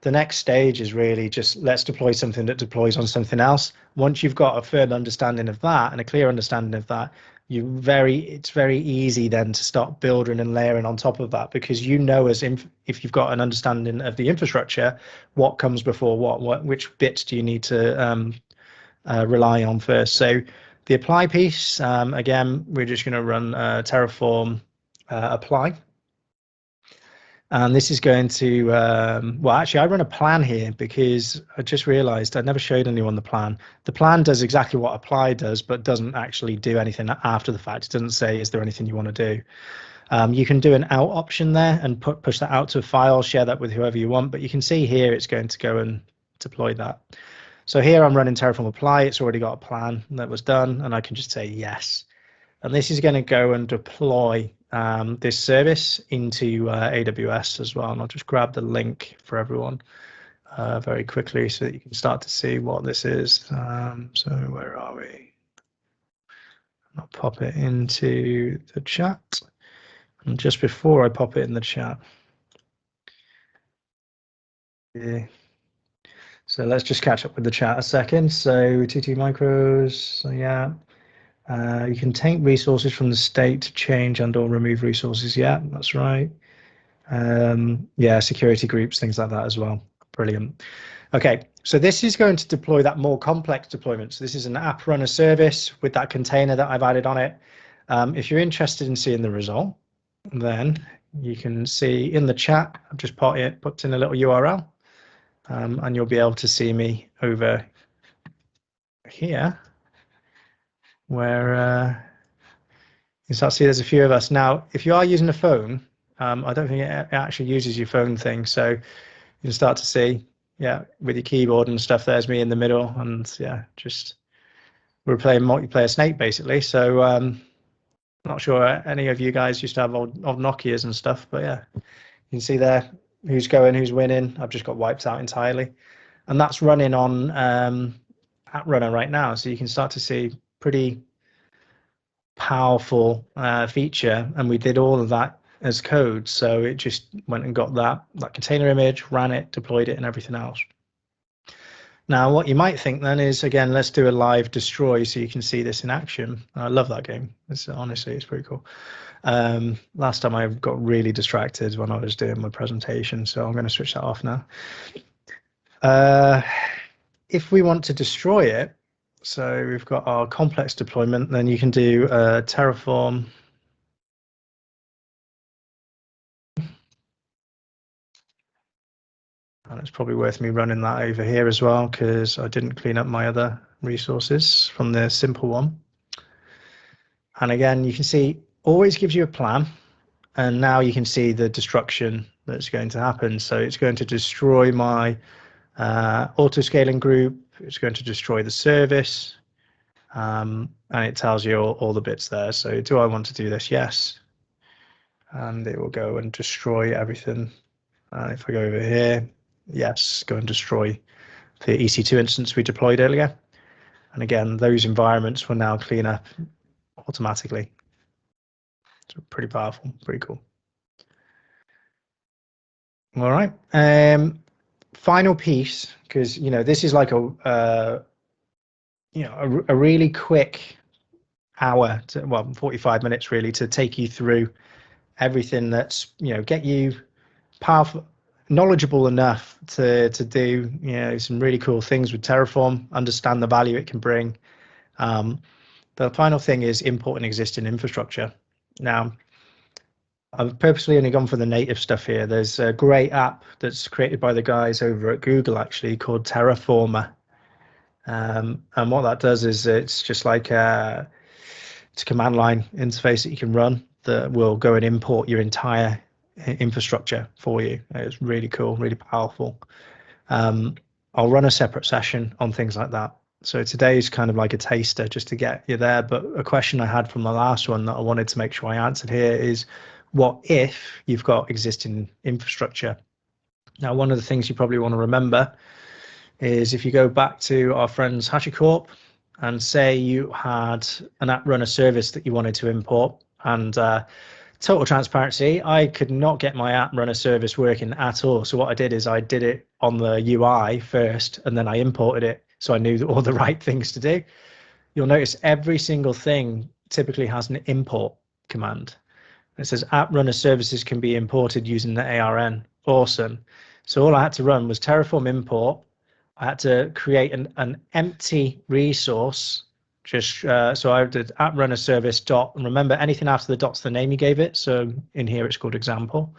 Speaker 2: The next stage is really just let's deploy something that deploys on something else. Once you've got a further understanding of that and a clear understanding of that, it's very easy then to start building and layering on top of that, because you know if you've got an understanding of the infrastructure, what comes before what which bits do you need to rely on first. So the apply piece, again, we're just going to run Terraform apply. And this is going to, well, actually, I run a plan here because I just realized I never showed anyone the plan. The plan does exactly what apply does, but doesn't actually do anything after the fact. It doesn't say, is there anything you want to do? You can do an out option there and push that out to a file, share that with whoever you want. But you can see here it's going to go and deploy that. So here I'm running Terraform apply. It's already got a plan that was done, and I can just say yes. And this is going to go and deploy this service into AWS as well. And I'll just grab the link for everyone very quickly so that you can start to see what this is. So where are we? I'll pop it into the chat. And just before I pop it in the chat, yeah. So let's just catch up with the chat a second. So TT micros, so yeah. You can take resources from the state to change and or remove resources. Yeah, that's right. Yeah, security groups, things like that as well. Brilliant. Okay, so this is going to deploy that more complex deployment. So this is an app runner service with that container that I've added on it. If you're interested in seeing the result, then you can see in the chat, I've just put in a little URL, and you'll be able to see me over here, where you start to see there's a few of us. Now, if you are using a phone, I don't think it actually uses your phone thing. So you can start to see, yeah, with your keyboard and stuff, there's me in the middle. And yeah, just we're playing multiplayer Snake basically. So not sure any of you guys used to have old Nokias and stuff, but yeah, you can see there who's going, who's winning. I've just got wiped out entirely. And that's running on App Runner right now. So you can start to see pretty powerful feature, and we did all of that as code. So it just went and got that container image, ran it, deployed it, and everything else. Now, what you might think then is, again, let's do a live destroy so you can see this in action. I love that game. Honestly, it's pretty cool. Last time I got really distracted when I was doing my presentation, so I'm going to switch that off now. If we want to destroy it, so we've got our complex deployment, then you can do Terraform. And it's probably worth me running that over here as well, because I didn't clean up my other resources from the simple one. And again, you can see always gives you a plan. And now you can see the destruction that's going to happen. So it's going to destroy my auto-scaling group. It's going to destroy the service. And it tells you all the bits there. So do I want to do this? Yes. And it will go and destroy everything. If I go over here, yes, go and destroy the EC2 instance we deployed earlier. And again, those environments will now clean up automatically. So pretty powerful, pretty cool. All right. Final piece, because this is like a really quick hour to, well, 45 minutes really, to take you through everything that's get you powerful, knowledgeable enough to do some really cool things with Terraform, understand the value it can bring. The final thing is importing existing infrastructure. Now, I've purposely only gone for the native stuff here. There's a great app that's created by the guys over at Google actually called Terraformer. And what that does is it's just like it's a command line interface that you can run that will go and import your entire infrastructure for you. It's really cool, really powerful. I'll run a separate session on things like that So today's kind of like a taster just to get you there. But a question I had from the last one that I wanted to make sure I answered here is, what if you've got existing infrastructure? Now, one of the things you probably want to remember is if you go back to our friends HashiCorp and say you had an app runner service that you wanted to import, and total transparency, I could not get my app runner service working at all. So what I did is I did it on the UI first, and then I imported it so I knew all the right things to do. You'll notice every single thing typically has an import command. It says app runner services can be imported using the ARN. Awesome. So all I had to run was Terraform import. I had to create an empty resource. Just so I did app runner service dot, and remember anything after the dot's the name you gave it. So in here it's called example,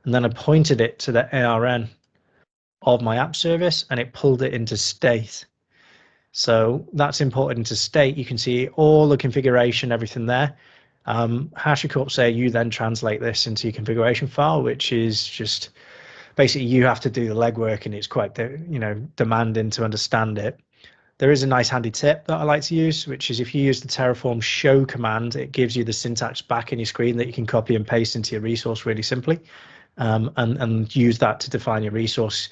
Speaker 2: and then I pointed it to the ARN of my app service, and it pulled it into state. So that's imported into state. You can see all the configuration, everything there. HashiCorp say you then translate this into your configuration file, which is just basically you have to do the legwork, and it's quite demanding to understand it. There is a nice handy tip that I like to use, which is if you use the Terraform show command, it gives you the syntax back in your screen that you can copy and paste into your resource really simply, and use that to define your resource.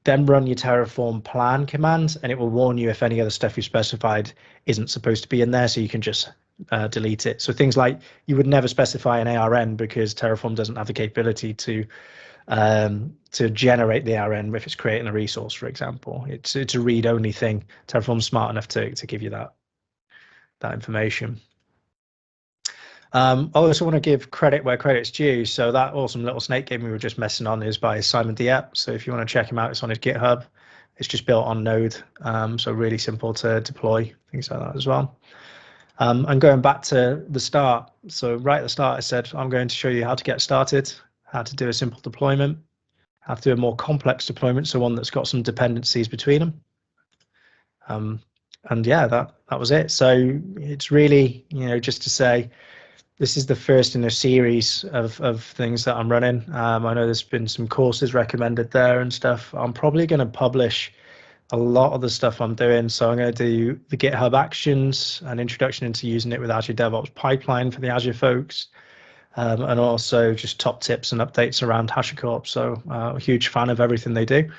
Speaker 2: Then run your Terraform plan command, and it will warn you if any other stuff you specified isn't supposed to be in there, so you can just delete it. So things like you would never specify an ARN because Terraform doesn't have the capability to generate the ARN if it's creating a resource, for example. It's a read-only thing. Terraform's smart enough to give you that information. I also want to give credit where credit's due. So that awesome little snake game we were just messing on is by Simon Dieppe. So if you want to check him out, it's on his GitHub. It's just built on Node, so really simple to deploy, things like that as well. And going back to the start, so right at the start I said I'm going to show you how to get started, how to do a simple deployment, how to do a more complex deployment, so one that's got some dependencies between them. And yeah, that was it. So it's really, just to say, this is the first in a series of things that I'm running. I know there's been some courses recommended there and stuff. I'm probably going to publish a lot of the stuff I'm doing. So I'm going to do the GitHub Actions, an introduction into using it with Azure DevOps Pipeline for the Azure folks, and also just top tips and updates around HashiCorp. So a huge fan of everything they do.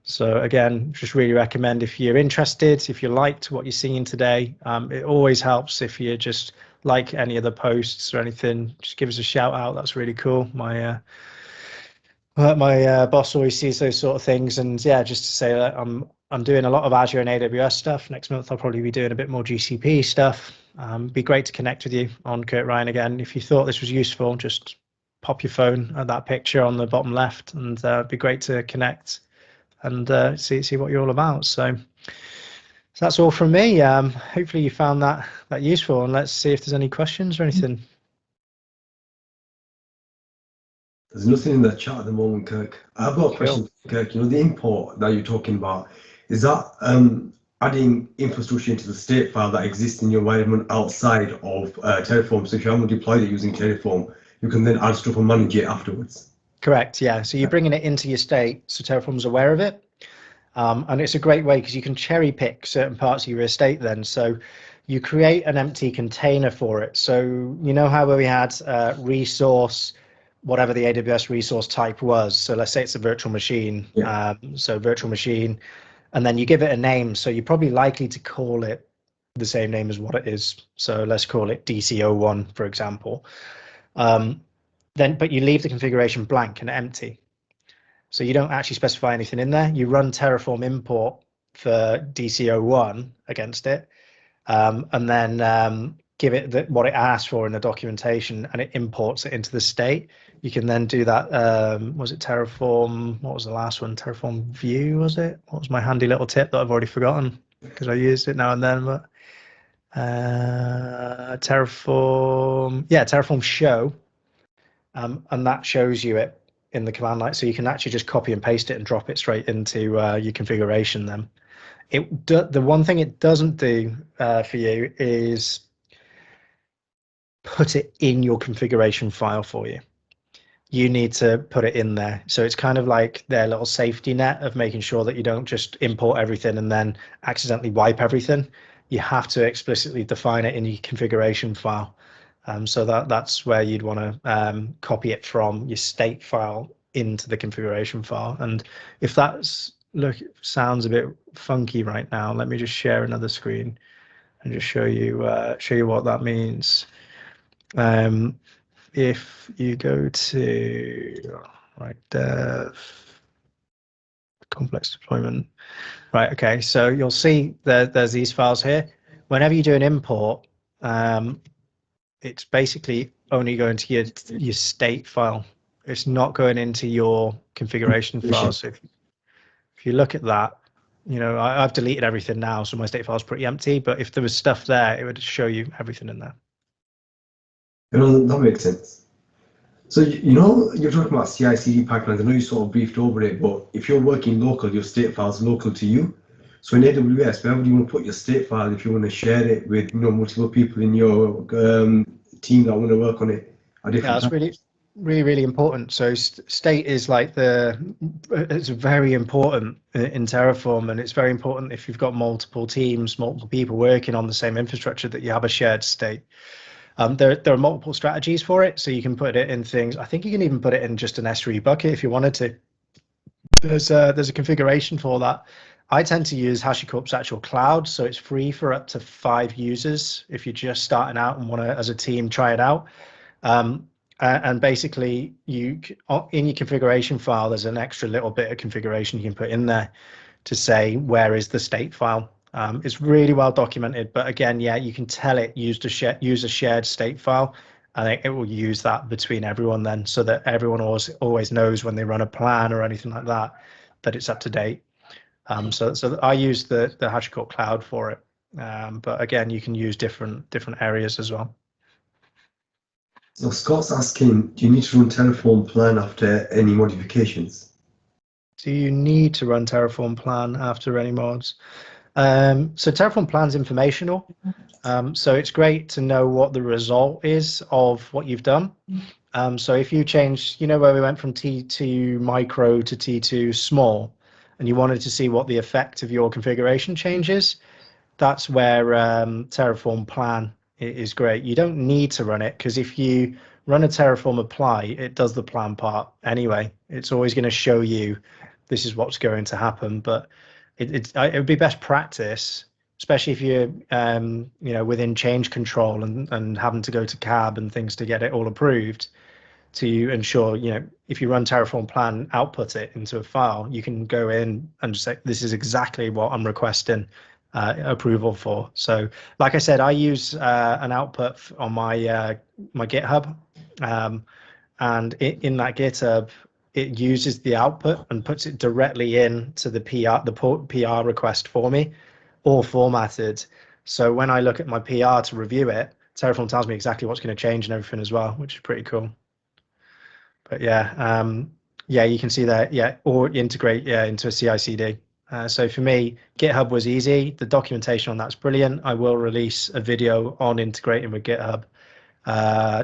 Speaker 2: So again, just really recommend if you're interested, if you liked what you're seeing today, it always helps if you just like any of the posts or anything, just give us a shout out. That's really cool. My boss always sees those sort of things, and yeah, just to say that I'm doing a lot of Azure and AWS stuff. Next month I'll probably be doing a bit more GCP stuff. Be great to connect with you on Kirk Ryan again. If you thought this was useful, just pop your phone at that picture on the bottom left, and it'd be great to connect and see what you're all about. So that's all from me. Hopefully you found that useful, and let's see if there's any questions or anything.
Speaker 3: There's nothing in the chat at the moment, Kirk. I've got a question, Kirk. The import that you're talking about, is that adding infrastructure into the state file that exists in your environment outside of Terraform? So if you haven't deployed it using Terraform, you can then add stuff and manage it afterwards.
Speaker 2: Correct, yeah. So you're bringing it into your state, so Terraform's aware of it. And it's a great way because you can cherry pick certain parts of your estate then. So you create an empty container for it. So how we had resource, whatever the AWS resource type was. So let's say it's a virtual machine.
Speaker 3: Yeah.
Speaker 2: So virtual machine, and then you give it a name. So you're probably likely to call it the same name as what it is. So let's call it DC01, for example. But you leave the configuration blank and empty. So you don't actually specify anything in there. You run Terraform import for DC01 against it, and then give it what it asks for in the documentation, and it imports it into the state. You can then do that. Was it Terraform? What was the last one? Terraform View, was it? What was my handy little tip that I've already forgotten because I used it now and then? But Terraform, yeah, Terraform Show, and that shows you it in the command line, so you can actually just copy and paste it and drop it straight into your configuration. Then the one thing it doesn't do for you is put it in your configuration file for you. you need to put it in there. So it's kind of like their little safety net of making sure that you don't just import everything and then accidentally wipe everything. You have to explicitly define it in your configuration file. So that's where you'd want to copy it from your state file into the configuration file. And if that's sounds a bit funky right now, let me just share another screen and just show you what that means. If you go to dev complex deployment, right, okay, so you'll see there's these files here. Whenever you do an import, it's basically only going to your state file. It's not going into your configuration file. So if you look at that, you know, I've deleted everything now, so my state file is pretty empty, but if there was stuff there, it would show you everything in there.
Speaker 3: You know, that makes sense. So, you know, you're talking about CI/CD pipelines. I know you sort of briefed over it, but if you're working local, your state file is local to you. So in AWS, wherever you want to put your state file, if you want to share it with, you know, multiple people in your team that want to work on it at different
Speaker 2: times. Really, really important. So state is like it's very important in Terraform, and it's very important if you've got multiple teams, multiple people working on the same infrastructure, that you have a shared state. There are multiple strategies for it, so you can put it in things. I think you can even put it in just an S3 bucket if you wanted to. There's a configuration for that. I tend to use HashiCorp's actual cloud, so it's free for up to 5 users if you're just starting out and want to, as a team, try it out. And basically, in your configuration file, there's an extra little bit of configuration you can put in there to say where is the state file. It's really well documented, but again, yeah, you can tell it use a shared state file, and it will use that between everyone then, so that everyone always knows when they run a plan or anything like that, that it's up to date. So I use the HashiCorp cloud for it, but again, you can use different areas as well.
Speaker 3: So Scott's asking, do you need to run Terraform plan after any modifications?
Speaker 2: Do you need to run Terraform plan after any mods? So Terraform plan's informational. So it's great to know what the result is of what you've done. So if you change, you know, where we went from T2 micro to T2 small, and you wanted to see what the effect of your configuration changes, that's where Terraform plan is great. You don't need to run it, because if you run a Terraform apply, it does the plan part anyway. It's always going to show you this is what's going to happen, but it would be best practice, especially if you're you know, within change control and having to go to cab and things to get it all approved, to ensure, you know, if you run Terraform plan, output it into a file, you can go in and just say, this is exactly what I'm requesting approval for. So like I said, I use an output on my my GitHub, and in that GitHub, it uses the output and puts it directly into the PR request for me, all formatted. So when I look at my PR to review it, Terraform tells me exactly what's going to change and everything as well, which is pretty cool. But yeah, yeah, you can see that, yeah, or integrate, yeah, into a CI/CD. So for me, GitHub was easy. The documentation on that's brilliant. I will release a video on integrating with GitHub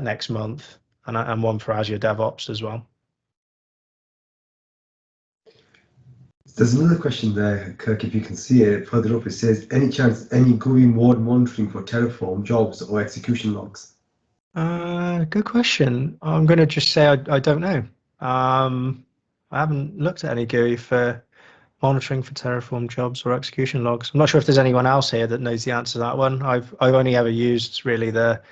Speaker 2: next month, and one for Azure DevOps as well.
Speaker 3: There's another question there, Kirk, if you can see it further up. It says, any chance any GUI mode monitoring for Terraform jobs or execution logs?
Speaker 2: Good question. I'm going to just say I don't know. I haven't looked at any GUI for monitoring for Terraform jobs or execution logs. I'm not sure if there's anyone else here that knows the answer to that one. I've only ever used really the,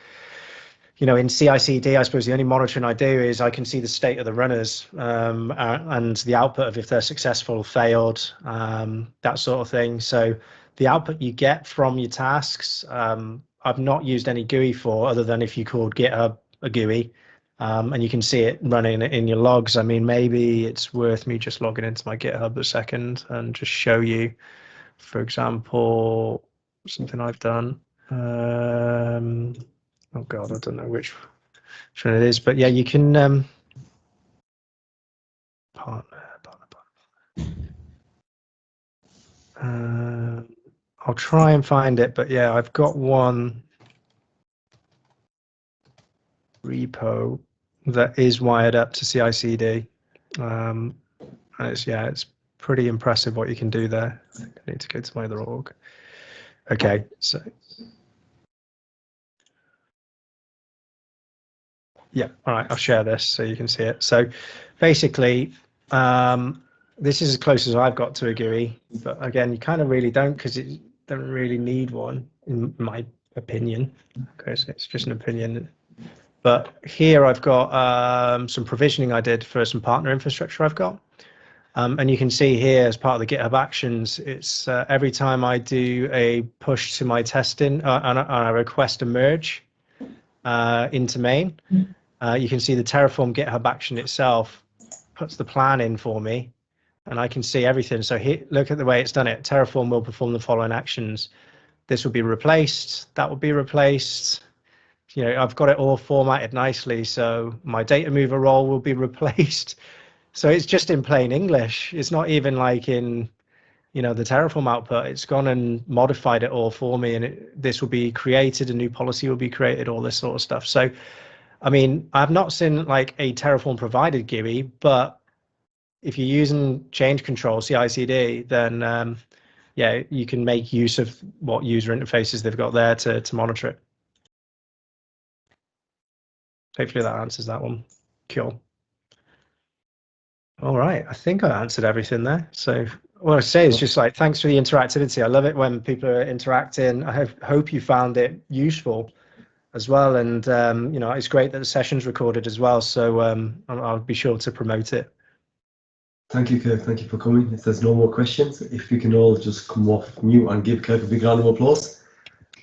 Speaker 2: you know, in CI/CD, I suppose the only monitoring I do is I can see the state of the runners and the output of if they're successful, failed, that sort of thing. So the output you get from your tasks, I've not used any GUI for, other than if you called GitHub a GUI, and you can see it running in your logs. I mean, maybe it's worth me just logging into my GitHub a second and just show you, for example, something I've done. Oh God, I don't know which one it is, but yeah, you can partner. I'll try and find it, but yeah, I've got one repo that is wired up to CI/CD. And it's pretty impressive what you can do there. I think I need to go to my other org. Okay, so yeah, all right, I'll share this so you can see it. So basically, this is as close as I've got to a GUI, but again, you kind of really don't, because it don't really need one, in my opinion. Okay, so it's just an opinion. But here I've got some provisioning I did for some partner infrastructure I've got. And you can see here as part of the GitHub Actions, it's every time I do a push to my testing and I request a merge into main, you can see the Terraform GitHub action itself puts the plan in for me, and I can see everything. So here, look at the way it's done it. Terraform will perform the following actions. This will be replaced. That will be replaced. You know, I've got it all formatted nicely. So my data mover role will be replaced. So it's just in plain English. It's not even like in, you know, the Terraform output. It's gone and modified it all for me, and this will be created. A new policy will be created. All this sort of stuff. So, I mean, I've not seen like a Terraform provided GUI, but if you're using change control CI/CD, then yeah, you can make use of what user interfaces they've got there to monitor it. Hopefully that answers that one. Cool. All right, I think I answered everything there. So what I say is just like, thanks for the interactivity. I love it when people are interacting. I hope you found it useful as well. And, you know, it's great that the session's recorded as well. So I'll be sure to promote it.
Speaker 3: Thank you, Kirk. Thank you for coming. If there's no more questions, if we can all just come off mute and give Kirk a big round of applause.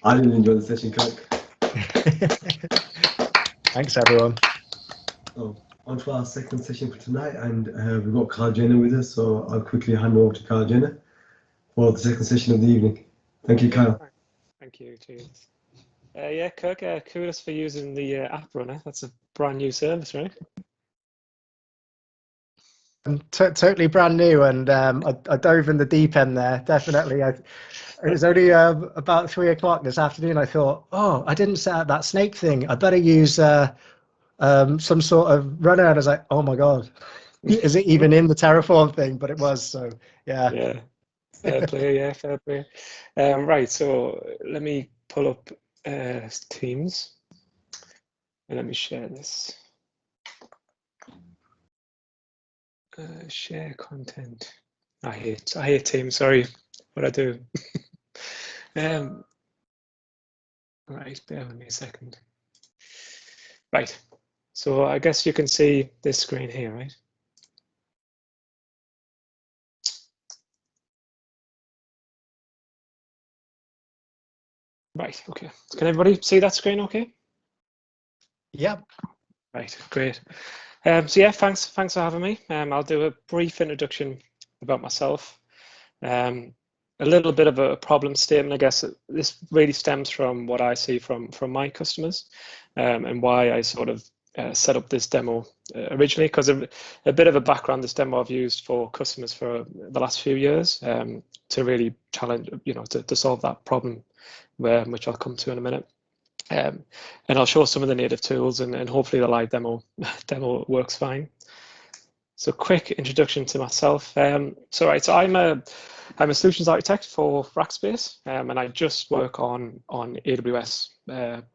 Speaker 3: I didn't enjoy the session, Kirk.
Speaker 2: Thanks, everyone.
Speaker 3: So, on to our second session for tonight, and we've got Carl Jenner with us, so I'll quickly hand over to Carl Jenner for the second session of the evening. Thank you, Kyle.
Speaker 4: Thank you, James. Yeah, Kirk, kudos for using the app runner. That's a brand new service, right?
Speaker 2: Totally brand new, and I dove in the deep end there. Definitely, it was only about 3 o'clock this afternoon. I thought, oh, I didn't set up that snake thing. I better use some sort of runner. And I was like, oh my god, is it even in the Terraform thing? But it was. So yeah.
Speaker 4: Yeah, fair play. Yeah, fair play. Right. So let me pull up Teams, and let me share this. Share content. I hate Teams. Sorry, what I do. Right, bear with me a second. Right, so I guess you can see this screen here, right? Right, okay. Can everybody see that screen okay?
Speaker 2: Yep.
Speaker 4: Right, great. So yeah, thanks for having me. I'll do a brief introduction about myself. A little bit of a problem statement, I guess. This really stems from what I see from my customers, and why I sort of set up this demo originally, because a bit of a background, this demo I've used for customers for the last few years to really challenge, you know, to solve that problem, which I'll come to in a minute. And I'll show some of the native tools, and hopefully the live demo works fine. So quick introduction to myself. So I'm a solutions architect for Rackspace, and I just work on AWS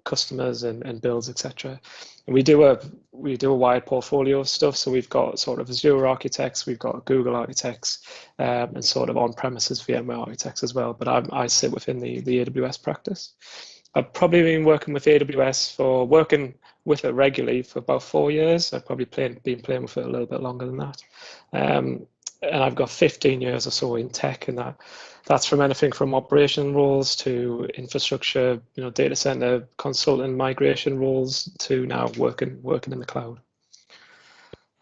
Speaker 4: customers and builds, etc. And we do a wide portfolio of stuff. So we've got sort of Azure architects, we've got Google architects, and sort of on-premises VMware architects as well. But I sit within the AWS practice. I've probably been working with AWS working with it regularly for about 4 years. I've probably been playing with it a little bit longer than that. And I've got 15 years or so in tech, and that's from anything from operation roles to infrastructure, you know, data center consultant migration roles to now working in the cloud.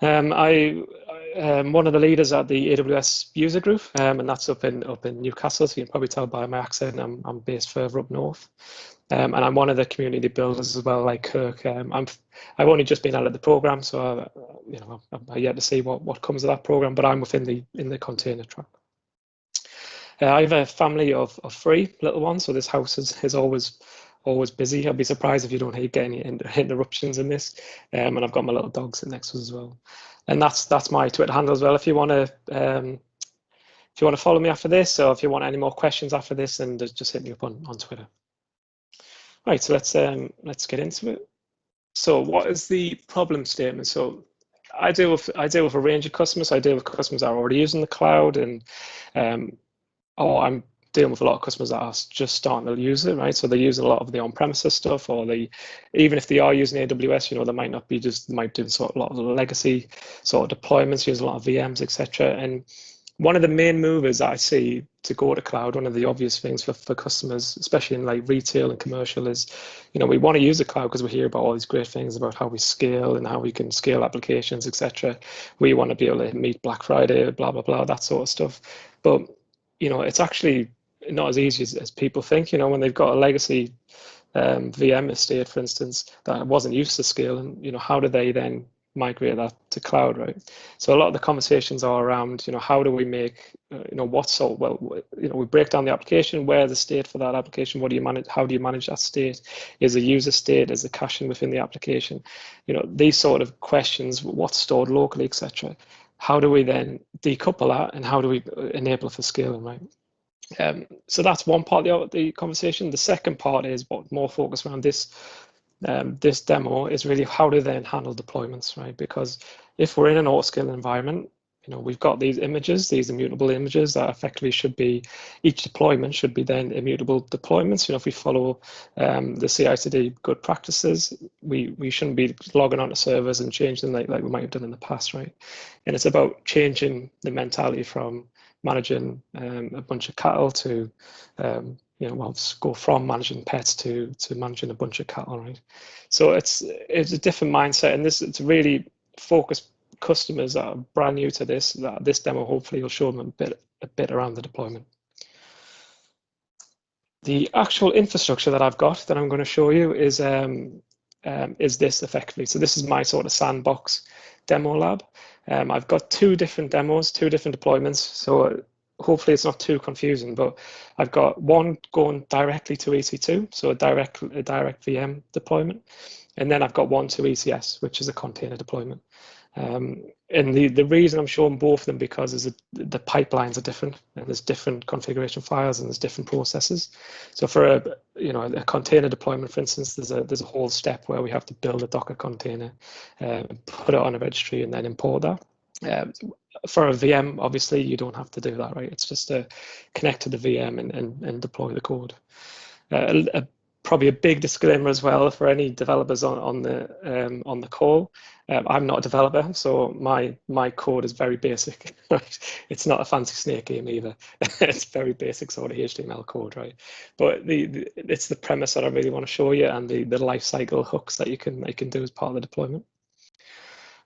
Speaker 4: I'm one of the leaders at the AWS User Group, and that's up in Newcastle. So you can probably tell by my accent, I'm based further up north. And I'm one of the community builders as well, like Kirk. I've only just been out of the program, so you know, I'm yet to see what comes of that program. But I'm within the container track. I have a family of 3 little ones, so this house has always always busy. I'd be surprised if you don't get any interruptions in this. And I've got my little dog sitting next to us as well. And that's my Twitter handle as well. If you want to follow me after this, or if you want any more questions after this, then just hit me up on Twitter. Right, so let's get into it. So what is the problem statement? So I deal with a range of customers. I deal with customers that are already using the cloud, and I'm dealing with a lot of customers that are just starting to use it, right? So they're using a lot of the on-premises stuff, or even if they are using AWS, they might not be they might do sort of a lot of the legacy sort of deployments, use a lot of VMs, etc. And one of the main movers that I see to go to cloud, one of the obvious things for customers, especially in like retail and commercial, is, we want to use the cloud because we hear about all these great things about how we scale and how we can scale applications, etc. We want to be able to meet Black Friday, blah, blah, blah, that sort of stuff. But, it's actually not as easy as people think. When they've got a legacy VM estate, for instance, that wasn't used to scale, and, how do they then migrate that to cloud, right? So a lot of the conversations are around, how do we make, we break down the application, where's the state for that application, what do you manage, how do you manage that state, is a user state, is the caching within the application, these sort of questions, what's stored locally, etc. How do we then decouple that, and how do we enable for scaling, right? So that's one part of the conversation. The second part is what more focused around this demo is really how to then handle deployments, right? Because if we're in an autoscale environment, we've got these images, these immutable images that effectively should be, each deployment should be then immutable deployments. If we follow the CI/CD good practices, we shouldn't be logging onto servers and changing like we might have done in the past, right? And it's about changing the mentality from managing a bunch of cattle to go from managing pets to managing a bunch of cattle, right? So it's a different mindset, and it's really focused customers that are brand new to this. That this demo hopefully will show them a bit around the deployment. The actual infrastructure that I've got that I'm going to show you is this effectively. So this is my sort of sandbox demo lab. I've got two different demos, two different deployments. So hopefully it's not too confusing, but I've got one going directly to EC2, so a direct VM deployment, and then I've got one to ECS, which is a container deployment. And the reason I'm showing both of them because the pipelines are different, and there's different configuration files and there's different processes. So for a container deployment, for instance, there's a whole step where we have to build a Docker container, put it on a registry, and then import that. For a VM, obviously, you don't have to do that, right? It's just to connect to the VM and deploy the code. Probably a big disclaimer as well for any developers on the call. I'm not a developer, so my code is very basic. Right? It's not a fancy snake game either. It's very basic sort of HTML code, right? But it's the premise that I really want to show you, and the life cycle hooks that you can do as part of the deployment.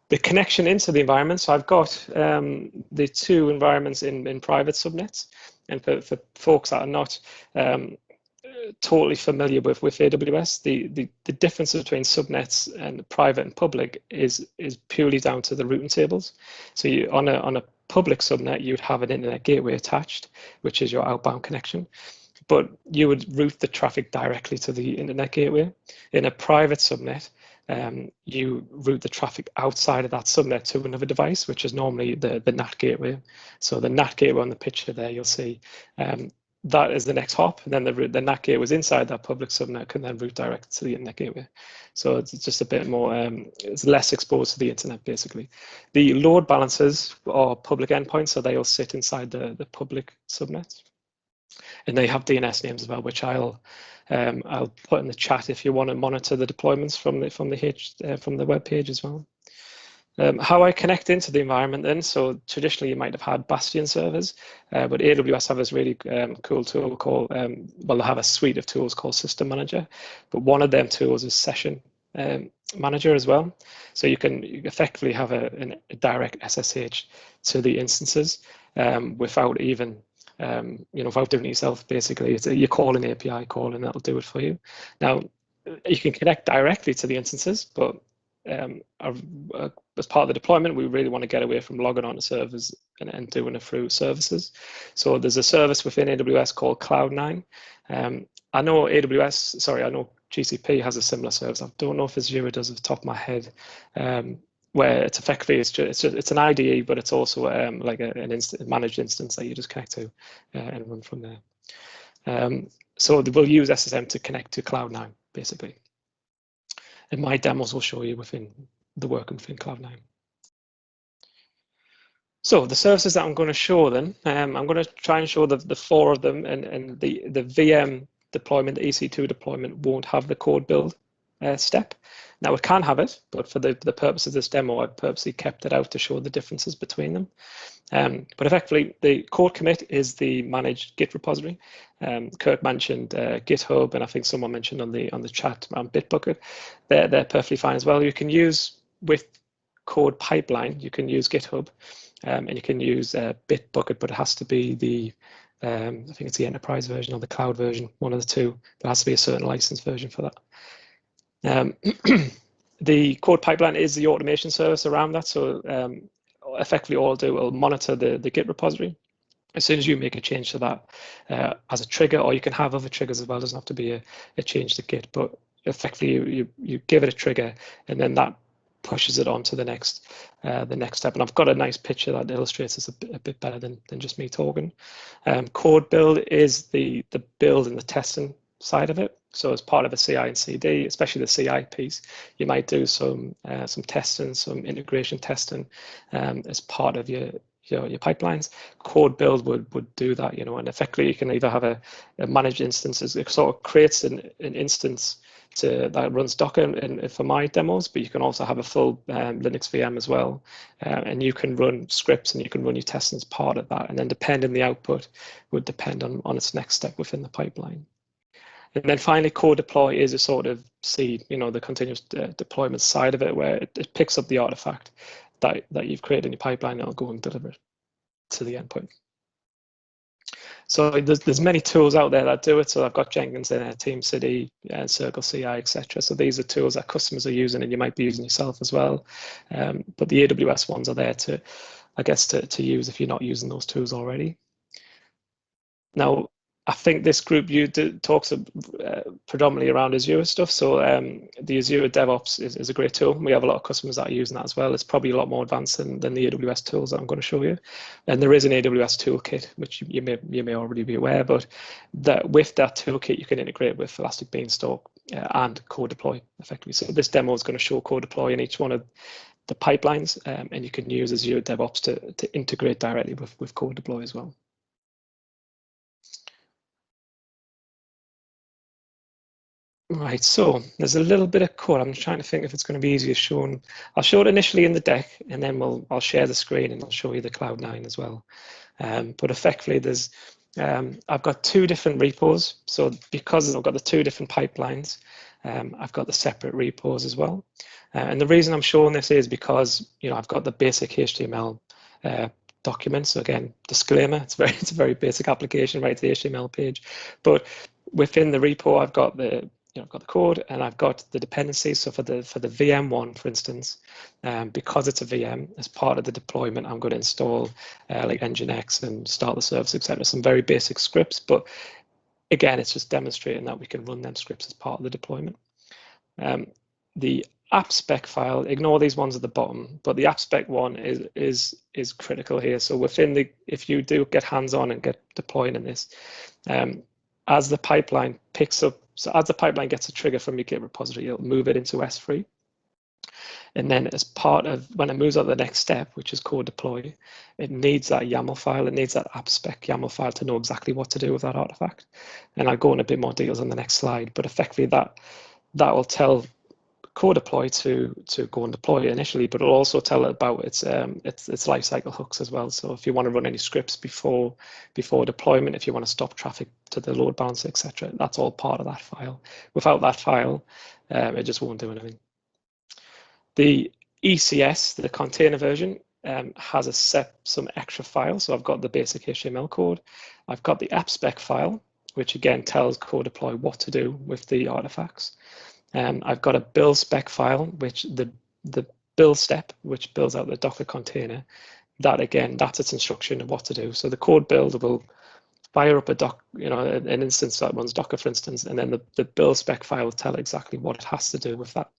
Speaker 4: The connection into the environment. So I've got the two environments in private subnets, and for folks that are not totally familiar with AWS, the difference between subnets and private and public is purely down to the routing tables. So on a public subnet, you'd have an internet gateway attached, which is your outbound connection, but you would route the traffic directly to the internet gateway. In a private subnet, you route the traffic outside of that subnet to another device, which is normally the NAT gateway. So the NAT gateway on the picture there, you'll see that is the next hop, and then the NAT gateway was inside that public subnet can then route direct to the internet gateway. So it's just a bit more, it's less exposed to the internet, basically. The load balancers are public endpoints, so they all sit inside the public subnets. And they have DNS names as well, which I'll put in the chat if you want to monitor the deployments from the web page as well. How I connect into the environment then, so traditionally you might have had Bastion servers, but AWS have this really cool tool called, well, they have a suite of tools called System Manager, but one of them tools is Session Manager as well. So you can effectively have a direct SSH to the instances without even without doing it yourself. Basically, you call an API call and that'll do it for you. Now, you can connect directly to the instances, but as part of the deployment, we really want to get away from logging on to servers and doing it through services. So there's a service within AWS called Cloud9. I know AWS, sorry, I know GCP has a similar service. I don't know if Azure does off the top of my head, where it's effectively it's an IDE, but it's also like an managed instance that you just connect to and run from there. So we'll use SSM to connect to Cloud9, basically. And my demos will show you within the work within Cloud9. So the services that I'm going to show then, I'm going to try and show the 4 of them, and the VM deployment, the EC2 deployment won't have the code build step. Now it can have it, but for the purpose of this demo, I purposely kept it out to show the differences between them. But effectively, the code commit is the managed Git repository. Kirk mentioned GitHub, and I think someone mentioned on the chat around Bitbucket. They're perfectly fine as well. You can use with code pipeline. You can use GitHub, and you can use Bitbucket, but it has to be the I think it's the enterprise version or the cloud version, one of the two. There has to be a certain license version for that. The code pipeline is the automation service around that. So effectively all it'll do, it'll monitor the Git repository. As soon as you make a change to that as a trigger, or you can have other triggers as well, it doesn't have to be a change to Git, but effectively you give it a trigger, and then that pushes it on to the next step. And I've got a nice picture that illustrates this a bit better than just me talking. Code build is the build and the testing side of it. So as part of a CI and CD, especially the CI piece, you might do some testing, some integration testing as part of your pipelines. Code build would do that, and effectively you can either have a managed instance. It sort of creates an instance that runs Docker for my demos, but you can also have a full Linux VM as well, and you can run scripts and you can run your testing as part of that, and then depending the output would depend on its next step within the pipeline. And then finally, CodeDelpoy is a sort of seed, the continuous deployment side of it, where it picks up the artifact that you've created in your pipeline, and it'll go and deliver it to the endpoint. So there's many tools out there that do it. So I've got Jenkins in there, TeamCity, Circle CI, etc. So these are tools that customers are using, and you might be using yourself as well. But the AWS ones are there to, I guess, to use if you're not using those tools already. Now, I think this group talks predominantly around Azure stuff. So the Azure DevOps is a great tool. We have a lot of customers that are using that as well. It's probably a lot more advanced than the AWS tools that I'm going to show you. And there is an AWS toolkit, which you may already be aware, but with that toolkit, you can integrate with Elastic Beanstalk and CodeDelpoy effectively. So this demo is going to show CodeDelpoy in each one of the pipelines, and you can use Azure DevOps to integrate directly with CodeDelpoy as well. Right, so there's a little bit of code. I'm trying to think if it's going to be easier shown. I'll show it initially in the deck, and then I'll share the screen and I'll show you the Cloud9 as well. But effectively, I've got 2 different repos. So because I've got the 2 different pipelines, I've got the separate repos as well. And the reason I'm showing this is because I've got the basic HTML document. So again, disclaimer: it's a very basic application, right? It's the HTML page, but within the repo, I've got the I've got the code and I've got the dependencies. So for the VM one, for instance, because it's a VM, as part of the deployment, I'm going to install like Nginx and start the service, etc. Some very basic scripts, but again, it's just demonstrating that we can run them scripts as part of the deployment. The app spec file, ignore these ones at the bottom, but the app spec one is critical here. So within if you do get hands-on and get deploying in this, as the pipeline picks up, so as the pipeline gets a trigger from your Git repository, it'll move it into S3. And then as part of, when it moves on to the next step, which is CodeDelpoy, it needs that YAML file, it needs that app spec YAML file to know exactly what to do with that artifact. And I'll go in a bit more details on the next slide, but effectively that will tell CodeDelpoy to go and deploy it initially, but it'll also tell it about its lifecycle hooks as well. So if you want to run any scripts before deployment, if you want to stop traffic to the load balancer, etc., that's all part of that file. Without that file, it just won't do anything. The ECS, the container version, has some extra files. So I've got the basic HTML code. I've got the app spec file, which again tells CodeDelpoy what to do with the artifacts. I've got a build spec file, which the build step, which builds out the Docker container. That again, that's its instruction of what to do. So the code build will fire up an instance that runs Docker, for instance, and then the build spec file will tell exactly what it has to do with that.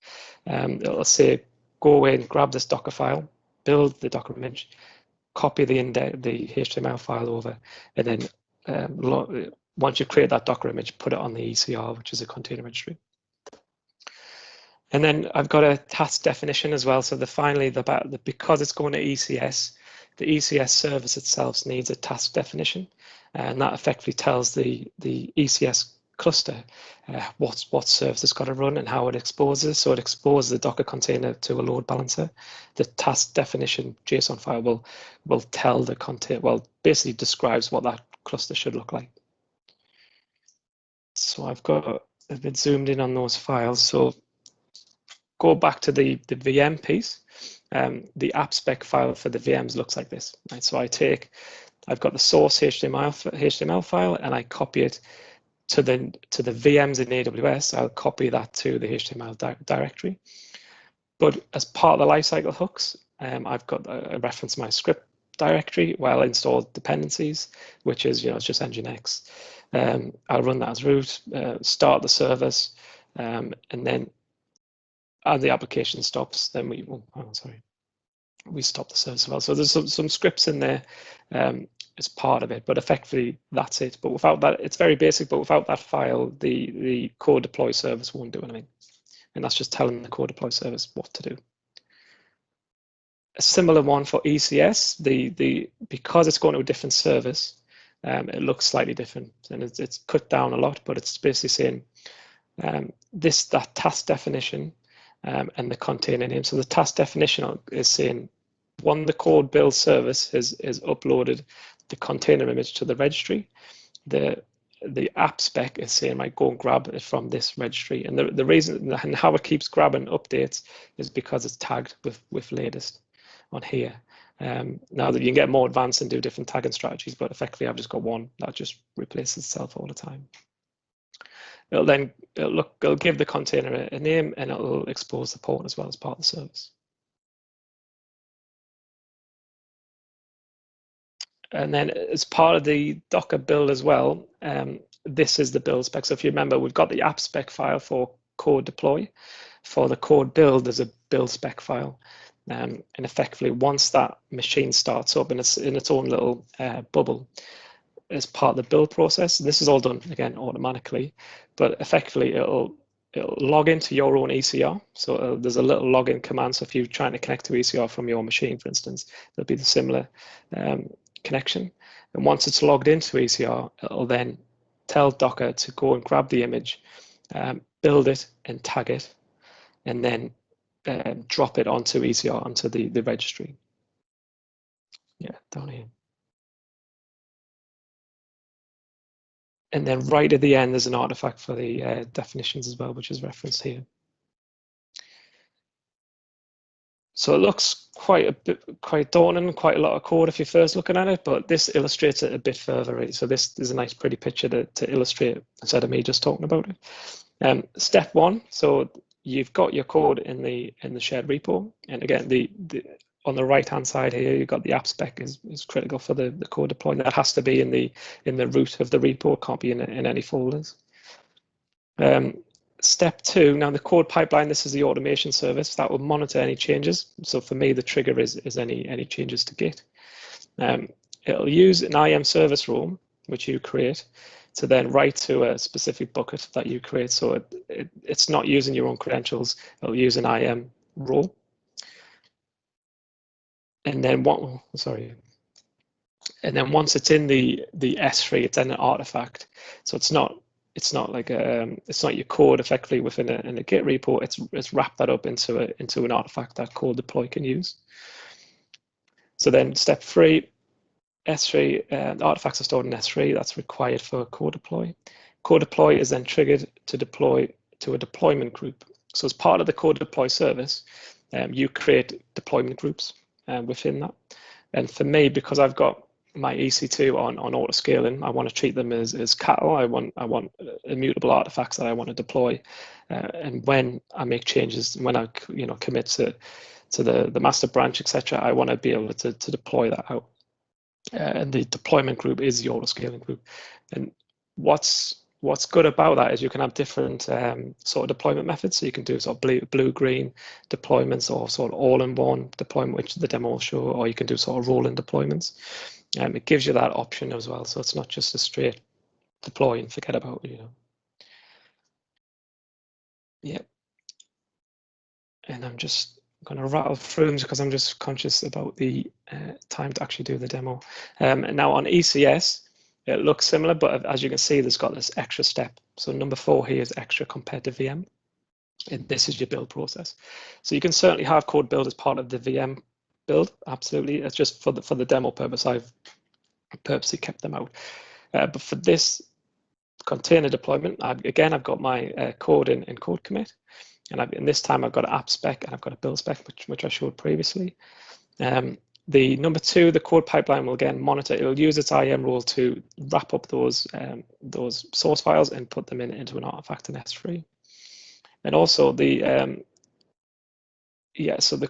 Speaker 4: It'll say, go away and grab this Docker file, build the Docker image, copy the HTML file over, and then once you create that Docker image, put it on the ECR, which is a container registry. And then I've got a task definition as well. So because it's going to ECS, the ECS service itself needs a task definition, and that effectively tells the ECS cluster what service it's got to run and how it exposes. So it exposes the Docker container to a load balancer. The task definition JSON file will tell the container, basically describes what that cluster should look like. So I've got a bit zoomed in on those files. So go back to the VM piece. The app spec file for the VMs looks like this. Right? So I've got the source HTML file, and I copy it to the VMs in AWS. I'll copy that to the HTML directory. But as part of the lifecycle hooks, I've got a reference to my script directory where I'll install dependencies, which is it's just Nginx. I'll run that as root, start the service, and then as the application stops, then we stop the service as well. So there's some scripts in there as part of it, but effectively that's it. But without that, it's very basic, but without that file, the code deploy service won't do anything. And that's just telling the code deploy service what to do. A similar one for ECS, because it's going to a different service, it looks slightly different, and it's cut down a lot, but it's basically saying that task definition and the container name. So the task definition is saying, the CodeBuild service is uploaded the container image to the registry. The app spec is saying, go and grab it from this registry. And the reason and how it keeps grabbing updates is because it's tagged with latest on here. Now that you can get more advanced and do different tagging strategies, but effectively I've just got one that just replaces itself all the time. It'll give the container a name, and it'll expose the port as well as part of the service. And then as part of the Docker build as well, this is the build spec. So if you remember, we've got the app spec file for CodeDeploy. For the CodeBuild, there's a build spec file. And effectively, once that machine starts up and it's in its own little bubble, as part of the build process, this is all done again automatically, but effectively it'll log into your own ECR. So there's a little login command. So if you're trying to connect to ECR from your machine, for instance, there'll be the similar connection. And once it's logged into ECR, it'll then tell Docker to go and grab the image, build it and tag it, and then drop it onto ECR, onto the registry. Yeah, down here. And then right at the end, there's an artifact for the definitions as well, which is referenced here. So it looks quite daunting, quite a lot of code if you're first looking at it, but this illustrates it a bit further, really. So this is a nice, pretty picture to illustrate instead of me just talking about it. Step one, so you've got your code in the shared repo, and again, on the right-hand side here, you've got the app spec is critical for the code deployment. That has to be in the root of the repo. It can't be in any folders. Step two, now the code pipeline, this is the automation service that will monitor any changes. So for me, the trigger is any changes to Git. It'll use an IAM service rule, which you create, to then write to a specific bucket that you create. So it's not using your own credentials. It'll use an IAM rule. And then once it's in the S3, it's in an artifact. So it's not like it's not your code effectively within a Git repo. It's wrapped that up into an artifact that CodeDeploy can use. So then step 3, S3, the artifacts are stored in S3. That's required for CodeDeploy. CodeDeploy is then triggered to deploy to a deployment group. So as part of the CodeDeploy service, you create deployment groups within that. And for me, because I've got my EC2 on auto scaling, I want to treat them as cattle. I want immutable artifacts that I want to deploy. And when I make changes, when I commit to the master branch, etc., I want to be able to deploy that out. and the deployment group is the auto-scaling group. And what's good about that is you can have different sort of deployment methods. So you can do sort of blue-green deployments, or sort of all-in-one deployment, which the demo will show, or you can do sort of rolling deployments. It gives you that option as well. So it's not just a straight deploy and forget about, Yeah. And I'm just going to rattle through them because I'm just conscious about the time to actually do the demo. And now on ECS, it looks similar, but as you can see, there's got this extra step. So number 4 here is extra compared to VM. And this is your build process. So you can certainly have CodeBuild as part of the VM build. Absolutely. It's just for the demo purpose, I've purposely kept them out. But for this container deployment, I've got my code in code commit. And this time I've got an app spec and I've got a build spec, which I showed previously. The number 2, the code pipeline will again monitor. It'll use its IAM rule to wrap up those source files and put them into an artifact in S3. And also the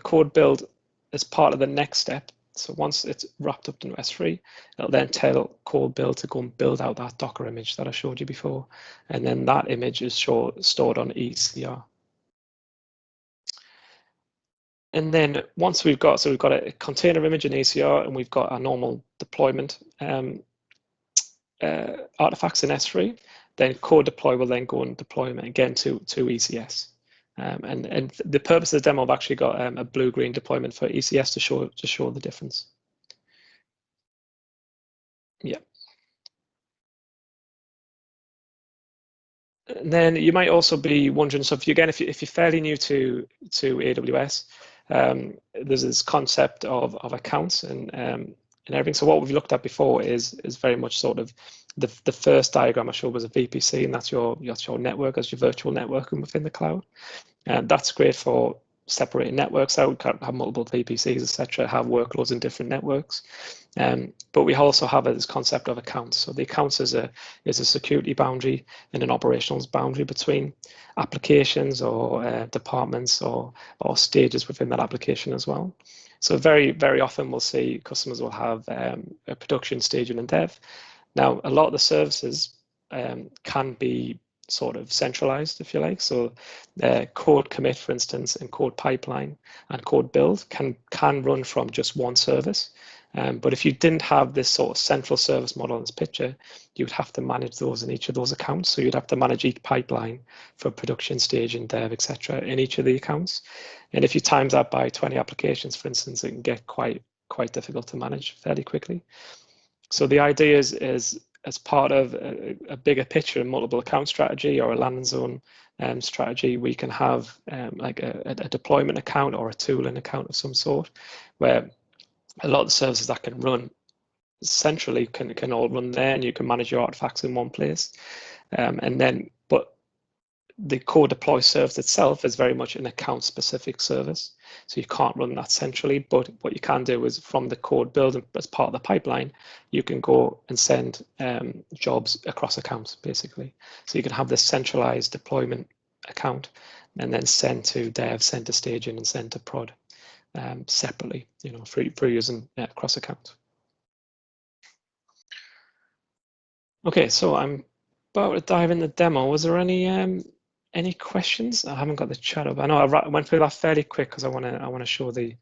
Speaker 4: code build is part of the next step. So once it's wrapped up in S3, it'll then tell CodeBuild to go and build out that Docker image that I showed you before, and then that image is stored on ECR. And then once we've got a container image in ECR, and we've got our normal deployment artifacts in S3, then CodeDelpoy will then go and deploy them again to ECS. And the purpose of the demo, I've actually got a blue-green deployment for ECS to show the difference. Yeah. And then you might also be wondering, so if you're fairly new to AWS, there's this concept of accounts and everything. So what we've looked at before is very much sort of the first diagram I showed was a VPC, and that's your network, as your virtual networking within the cloud. And that's great for separating networks out, have multiple VPCs, etc., have workloads in different networks. But we also have this concept of accounts. So the accounts is a security boundary and an operations boundary between applications or departments or stages within that application as well. So very, very often we'll see customers will have a production, staging, and dev. Now, a lot of the services can be sort of centralized, if you like. So code commit, for instance, and code pipeline and code build can run from just one service. But if you didn't have this sort of central service model in this picture, you'd have to manage those in each of those accounts. So you'd have to manage each pipeline for production, stage, and dev, etc., in each of the accounts. And if you times that by 20 applications, for instance, it can get quite difficult to manage fairly quickly. So the idea is as part of a bigger picture, a multiple account strategy or a landing zone strategy, we can have like a deployment account or a tooling account of some sort, where a lot of the services that can run centrally can all run there, and you can manage your artifacts in one place. But the CodeDelpoy service itself is very much an account-specific service, so you can't run that centrally. But what you can do is from the code build as part of the pipeline, you can go and send jobs across accounts, basically. So you can have this centralized deployment account and then send to dev, send to staging, and send to prod separately, for using cross accounts. Okay, so I'm about to dive in the demo. Was there any questions? I haven't got the chat up. I know I went through that fairly quick because I want to show the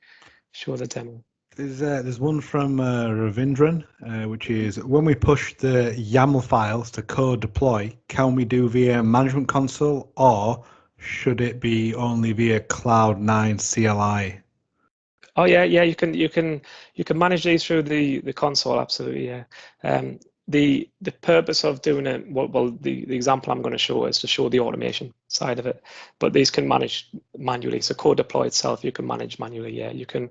Speaker 4: demo.
Speaker 1: There's one from Ravindran, which is, when we push the YAML files to CodeDelpoy, can we do via Management Console, or should it be only via Cloud9 CLI?
Speaker 4: Oh yeah, you can manage these through the console, absolutely, yeah. The purpose of doing it, well, the example I'm going to show is to show the automation side of it, but these can manage manually. So CodeDelpoy itself, you can manage manually. Yeah, you can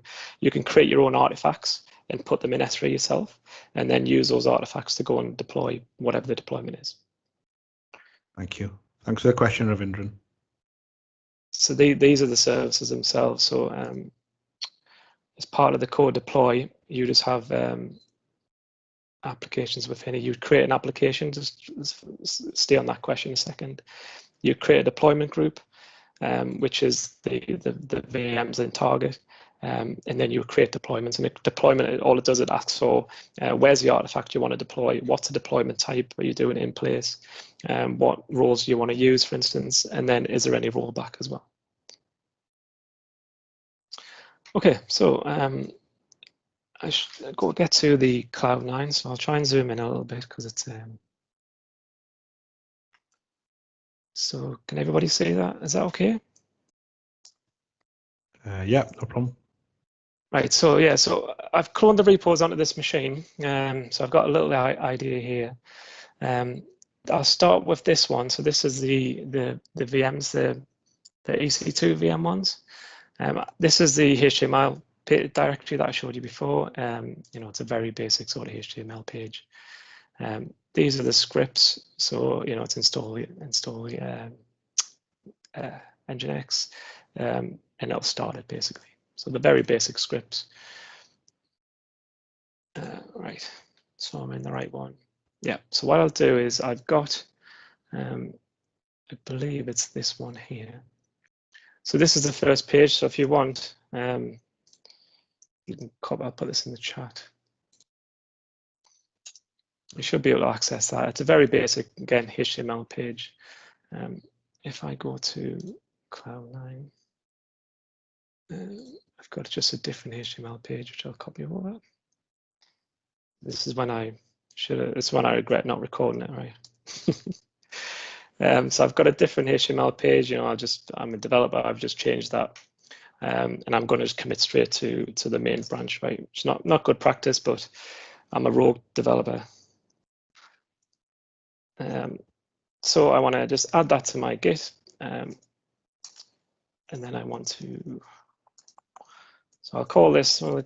Speaker 4: create your own artifacts and put them in S3 yourself, and then use those artifacts to go and deploy whatever the deployment is.
Speaker 1: Thank you. Thanks for the question, Ravindran.
Speaker 4: So these are the services themselves. So as part of the CodeDelpoy, you just have applications within it. You'd create an application, just stay on that question a second. You create a deployment group, which is the VMs in target. and then you create deployments. And deployment, all it does, it asks for where's the artifact you want to deploy, what's the deployment type, are you doing it in place, what roles do you want to use, for instance, and then is there any rollback as well. Okay, so I should go get to the Cloud9, so I'll try and zoom in a little bit because it's so can everybody see that? Is that okay?
Speaker 1: Yeah, no problem.
Speaker 4: Right, so yeah, so I've cloned the repos onto this machine. So I've got a little idea here. I'll start with this one. So this is the VMs, the EC2 VM ones. This is the HTML directory that I showed you before. You know, it's a very basic sort of HTML page. These are the scripts. So you know, it's install Nginx, and it'll start it basically. So the very basic scripts. Right, so I'm in the right one. Yeah, so what I'll do is I've got, I believe it's this one here. So this is the first page. So if you want, you can copy, I'll put this in the chat. You should be able to access that. It's a very basic, again, HTML page. If I go to Cloud9, I've got just a different HTML page, which I'll copy over. This is when I should have, it's when I regret not recording it, right? So I've got a different HTML page, you know, I'm a developer, I've just changed that. And I'm going to just commit straight to the main branch, right? It's not good practice, but I'm a rogue developer. So I want to just add that to my Git. And then I want to, so I'll call this, well, a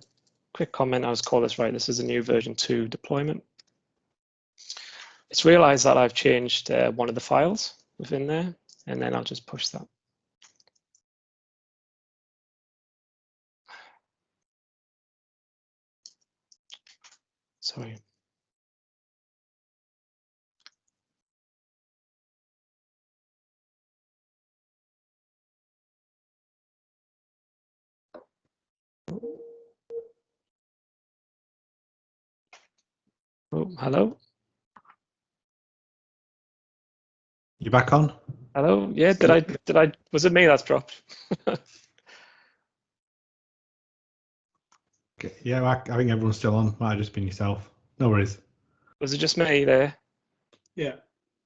Speaker 4: quick comment, I'll just call this, right, this is a new version 2 deployment. It's realized that I've changed one of the files within there, and then I'll just push that. Sorry. Oh, hello?
Speaker 1: You back on?
Speaker 4: Hello? Yeah, was it me that's dropped?
Speaker 1: Okay. Yeah, I think everyone's still on. Might have just been yourself. No worries.
Speaker 4: Was it just me there?
Speaker 1: Yeah.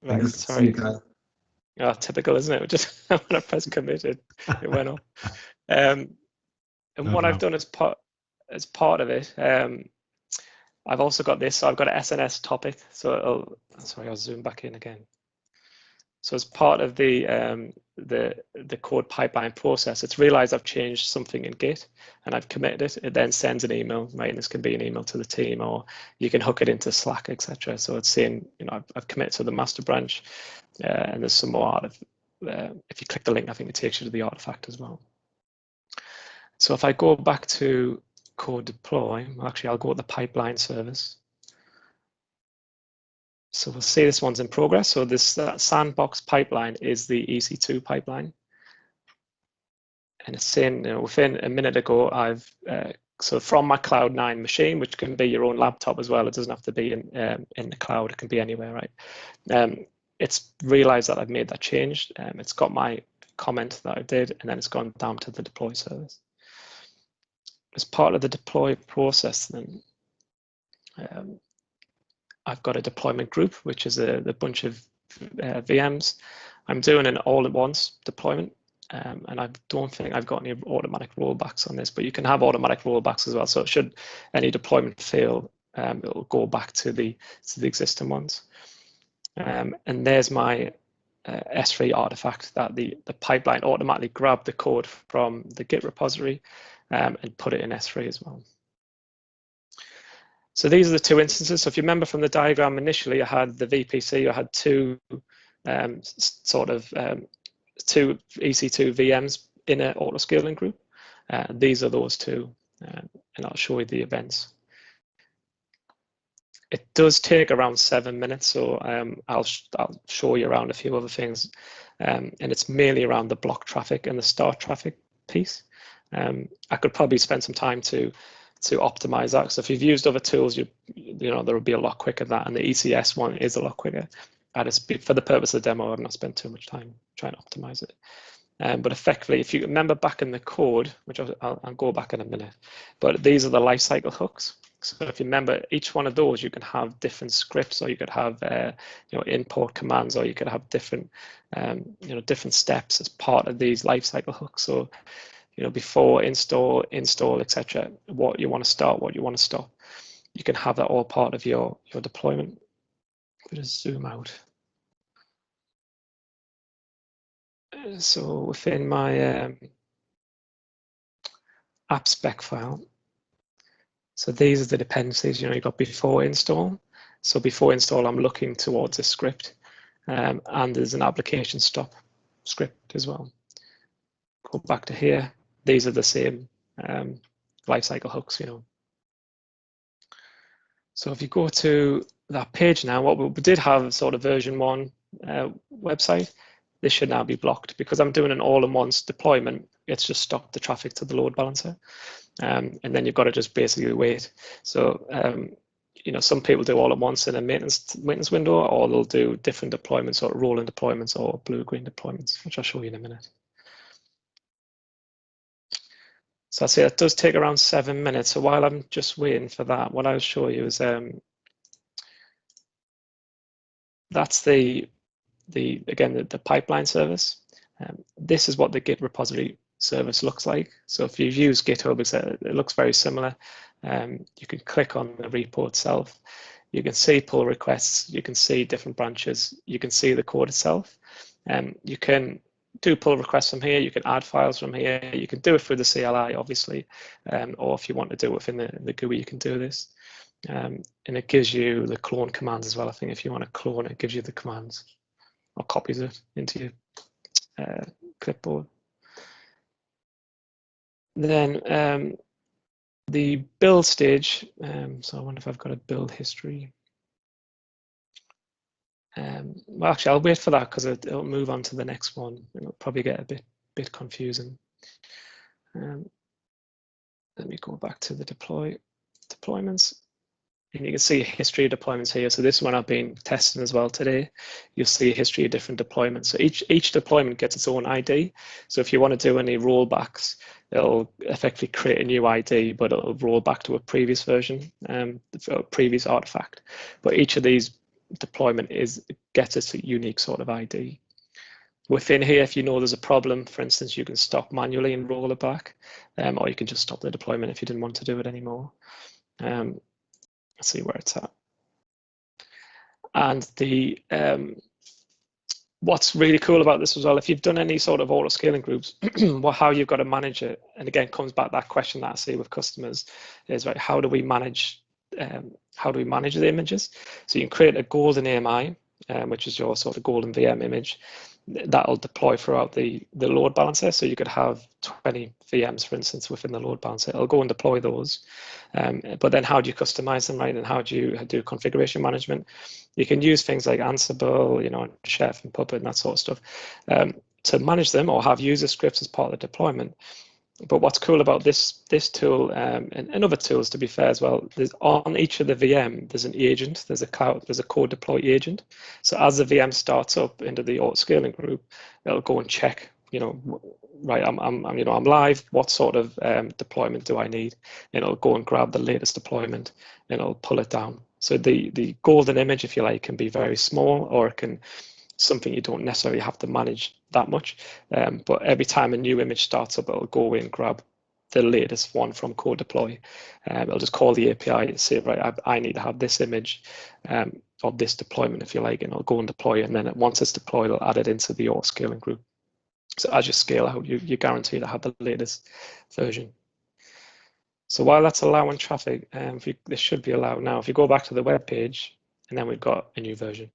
Speaker 4: Right, sorry. Oh, typical, isn't it? Just when I pressed commit, it went off. And what I've done as part of it, I've also got this. So I've got an SNS topic. So sorry, I'll zoom back in again. So as part of the code pipeline process, it's realized I've changed something in Git and I've committed it. It then sends an email, right? And this can be an email to the team, or you can hook it into Slack, etc. So it's saying, you know, I've committed to the master branch, and there's some more if you click the link, I think it takes you to the artifact as well. So if I go back to CodeDelpoy, well, actually, I'll go to the pipeline service. So we'll see this one's in progress. So this sandbox pipeline is the EC2 pipeline. And it's saying, you know, within a minute ago, I've, so from my Cloud9 machine, which can be your own laptop as well, it doesn't have to be in the cloud, it can be anywhere, right? It's realized that I've made that change. It's got my comment that I did, and then it's gone down to the deploy service. As part of the deploy process, then, I've got a deployment group, which is a bunch of VMs. I'm doing an all-at-once deployment, and I don't think I've got any automatic rollbacks on this, but you can have automatic rollbacks as well. So should any deployment fail, it'll go back to the existing ones. And there's my S3 artifact that the pipeline automatically grabbed the code from the Git repository and put it in S3 as well. So these are the two instances. So if you remember from the diagram initially, I had the VPC, I had two two EC2 VMs in an auto-scaling group. These are those two, and I'll show you the events. It does take around 7 minutes, so I'll show you around a few other things, and it's mainly around the block traffic and the start traffic piece. I could probably spend some time to optimize that. So if you've used other tools, you know, there will be a lot quicker than that, and the ECS one is a lot quicker. For the purpose of the demo, I've not spent too much time trying to optimize it. But effectively, if you remember back in the code, which I'll go back in a minute, but these are the lifecycle hooks. So if you remember, each one of those, you can have different scripts, or you could have you know, import commands, or you could have different you know, different steps as part of these lifecycle hooks. So you know, before install, etc., what you want to start, what you want to stop, you can have that all part of your deployment. If we just zoom out. So within my app spec file, so these are the dependencies, you know, you've got before install. So before install, I'm looking towards a script, and there's an application stop script as well. Go back to here. These are the same lifecycle hooks, you know. So if you go to that page now, what we did have sort of version 1 website, this should now be blocked because I'm doing an all-in-one deployment. It's just stopped the traffic to the load balancer. And then you've got to just basically wait. So, you know, some people do all at once in a maintenance window, or they'll do different deployments, or rolling deployments, or blue-green deployments, which I'll show you in a minute. So I'd say it does take around 7 minutes. So while I'm just waiting for that, what I'll show you is that's the pipeline service. This is what the Git repository service looks like. So if you've used GitHub, it looks very similar. You can click on the repo itself. You can see pull requests. You can see different branches. You can see the code itself. You can do pull requests from here. You can add files from here. You can do it through the CLI, obviously, or if you want to do it within the GUI, you can do this. And it gives you the clone commands as well. I think if you want to clone it, gives you the commands, or copies it into your clipboard. Then the build stage. So I wonder if I've got a build history. Well, actually, I'll wait for that because it'll move on to the next one. It'll probably get a bit confusing. Let me go back to the deployments. And you can see a history of deployments here. So this one I've been testing as well today. You'll see a history of different deployments. So each deployment gets its own ID. So if you want to do any rollbacks, it'll effectively create a new ID, but it'll roll back to a previous version, a previous artifact. But each of these deployment gets its unique sort of ID. Within here, if you know there's a problem, for instance, you can stop manually and roll it back, or you can just stop the deployment if you didn't want to do it anymore. Let's see where it's at. And the what's really cool about this as well, if you've done any sort of auto scaling groups, how you've got to manage it, and again, comes back that question that I see with customers is, right, how do we manage the images? So you can create a golden AMI, which is your sort of golden VM image. That'll deploy throughout the load balancer. So you could have 20 VMs, for instance, within the load balancer. It'll go and deploy those. But then how do you customize them, right? And how do you do configuration management? You can use things like Ansible, you know, Chef and Puppet and that sort of stuff to manage them, or have user scripts as part of the deployment. But what's cool about this tool and other tools, to be fair as well, there's on each of the VM, there's an agent, there's a code deploy agent. So as the VM starts up into the auto scaling group, it'll go and check, you know, right, I'm live. What sort of deployment do I need? And it'll go and grab the latest deployment and it'll pull it down. So the golden image, if you like, can be very small, or it can something you don't necessarily have to manage that much. But every time a new image starts up, it'll go away and grab the latest one from CodeDelpoy. It'll just call the API and say, right, I need to have this image of this deployment, if you like, and it'll go and deploy. And then once it's deployed, it'll add it into the auto scaling group. So as you scale out, you guarantee to have the latest version. So while that's allowing traffic, this should be allowed now. If you go back to the web page, and then we've got a new version.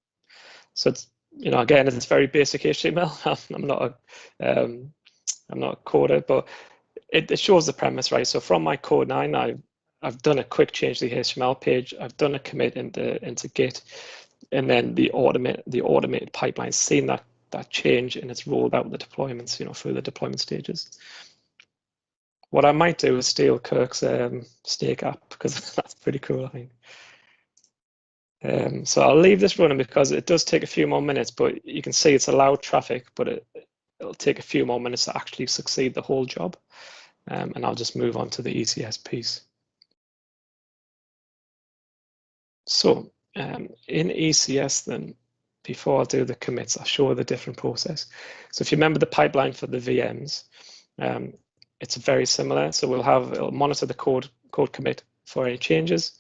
Speaker 4: So it's, you know, again, it's very basic HTML. I'm not a coder, but it shows the premise, right? So from my code now, I've done a quick change to the HTML page. I've done a commit into Git, and then the automated pipeline seen that change, and it's rolled out the deployments, you know, through the deployment stages. What I might do is steal Kirk's stake app, because that's pretty cool, I think. So I'll leave this running because it does take a few more minutes, but you can see it's allowed traffic, but it'll take a few more minutes to actually succeed the whole job. And I'll just move on to the ECS piece. So in ECS then, before I do the commits, I'll show the different process. So if you remember the pipeline for the VMs, it's very similar. So it'll monitor the code commit for any changes.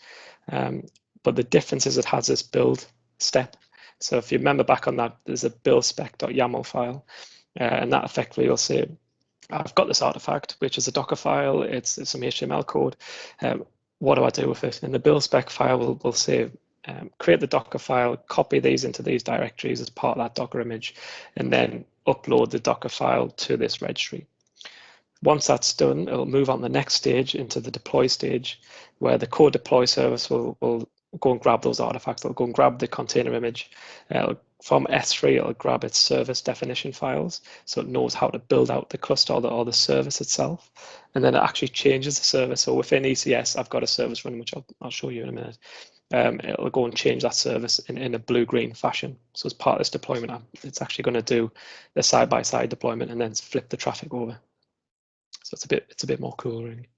Speaker 4: But the difference is it has this build step. So if you remember back on that, there's a build spec.yaml file, and that effectively will say, I've got this artifact, which is a Docker file, it's some HTML code. What do I do with it? And the build spec file will say, create the Docker file, copy these into these directories as part of that Docker image, and then upload the Docker file to this registry. Once that's done, it'll move on the next stage into the deploy stage, where the CodeDelpoy service will go and grab those artifacts. It'll go and grab the container image. From S3, it'll grab its service definition files, so it knows how to build out the cluster or the service itself. And then it actually changes the service. So within ECS, I've got a service running, which I'll show you in a minute. It'll go and change that service in a blue-green fashion. So as part of this deployment, it's actually going to do the side-by-side deployment and then flip the traffic over. So it's a bit more cool, really.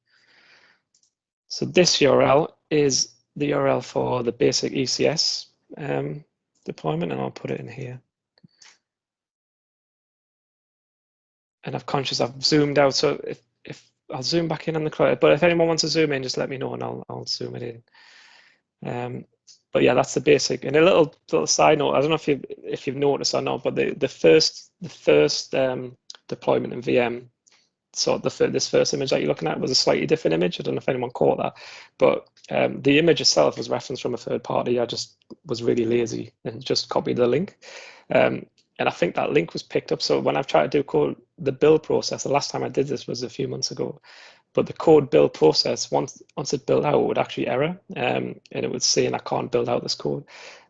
Speaker 4: So this URL is the URL for the basic ECS deployment, and I'll put it in here. And I've zoomed out, so if I'll zoom back in on the cloud, but if anyone wants to zoom in, just let me know and I'll zoom it in. But yeah, that's the basic. And a little side note, I don't know if you've noticed or not, but the first deployment in VM, so this first image that you're looking at was a slightly different image. I don't know if anyone caught that, but the image itself was referenced from a third party. I just was really lazy and just copied the link. And I think that link was picked up. So when I've tried to do the build process, the last time I did this was a few months ago, but the code build process, once it built out, it would actually error, and it would say, and I can't build out this code.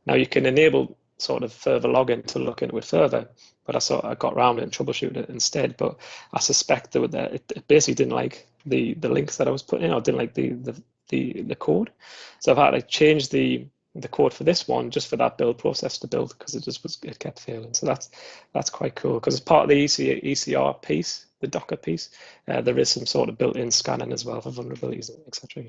Speaker 4: Now you can enable sort of further login to look into it further, but I got around it and troubleshooted it instead. But I suspect that it basically didn't like the links that I was putting in, or didn't like the code. So I've had to change the code for this one just for that build process to build, because it kept failing. So that's quite cool, because as part of the ECR piece, the Docker piece, there is some sort of built-in scanning as well for vulnerabilities, etc.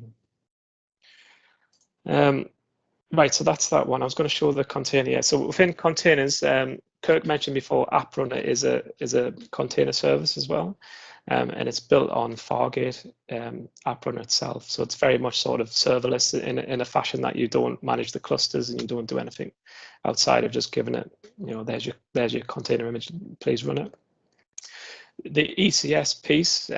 Speaker 4: Right, so that's that one. I was going to show the container. Yeah. So within containers, Kirk mentioned before, App Runner is a container service as well, and it's built on Fargate App Runner itself. So it's very much sort of serverless in a fashion that you don't manage the clusters and you don't do anything outside of just giving it, there's your container image, please run it. The ECS piece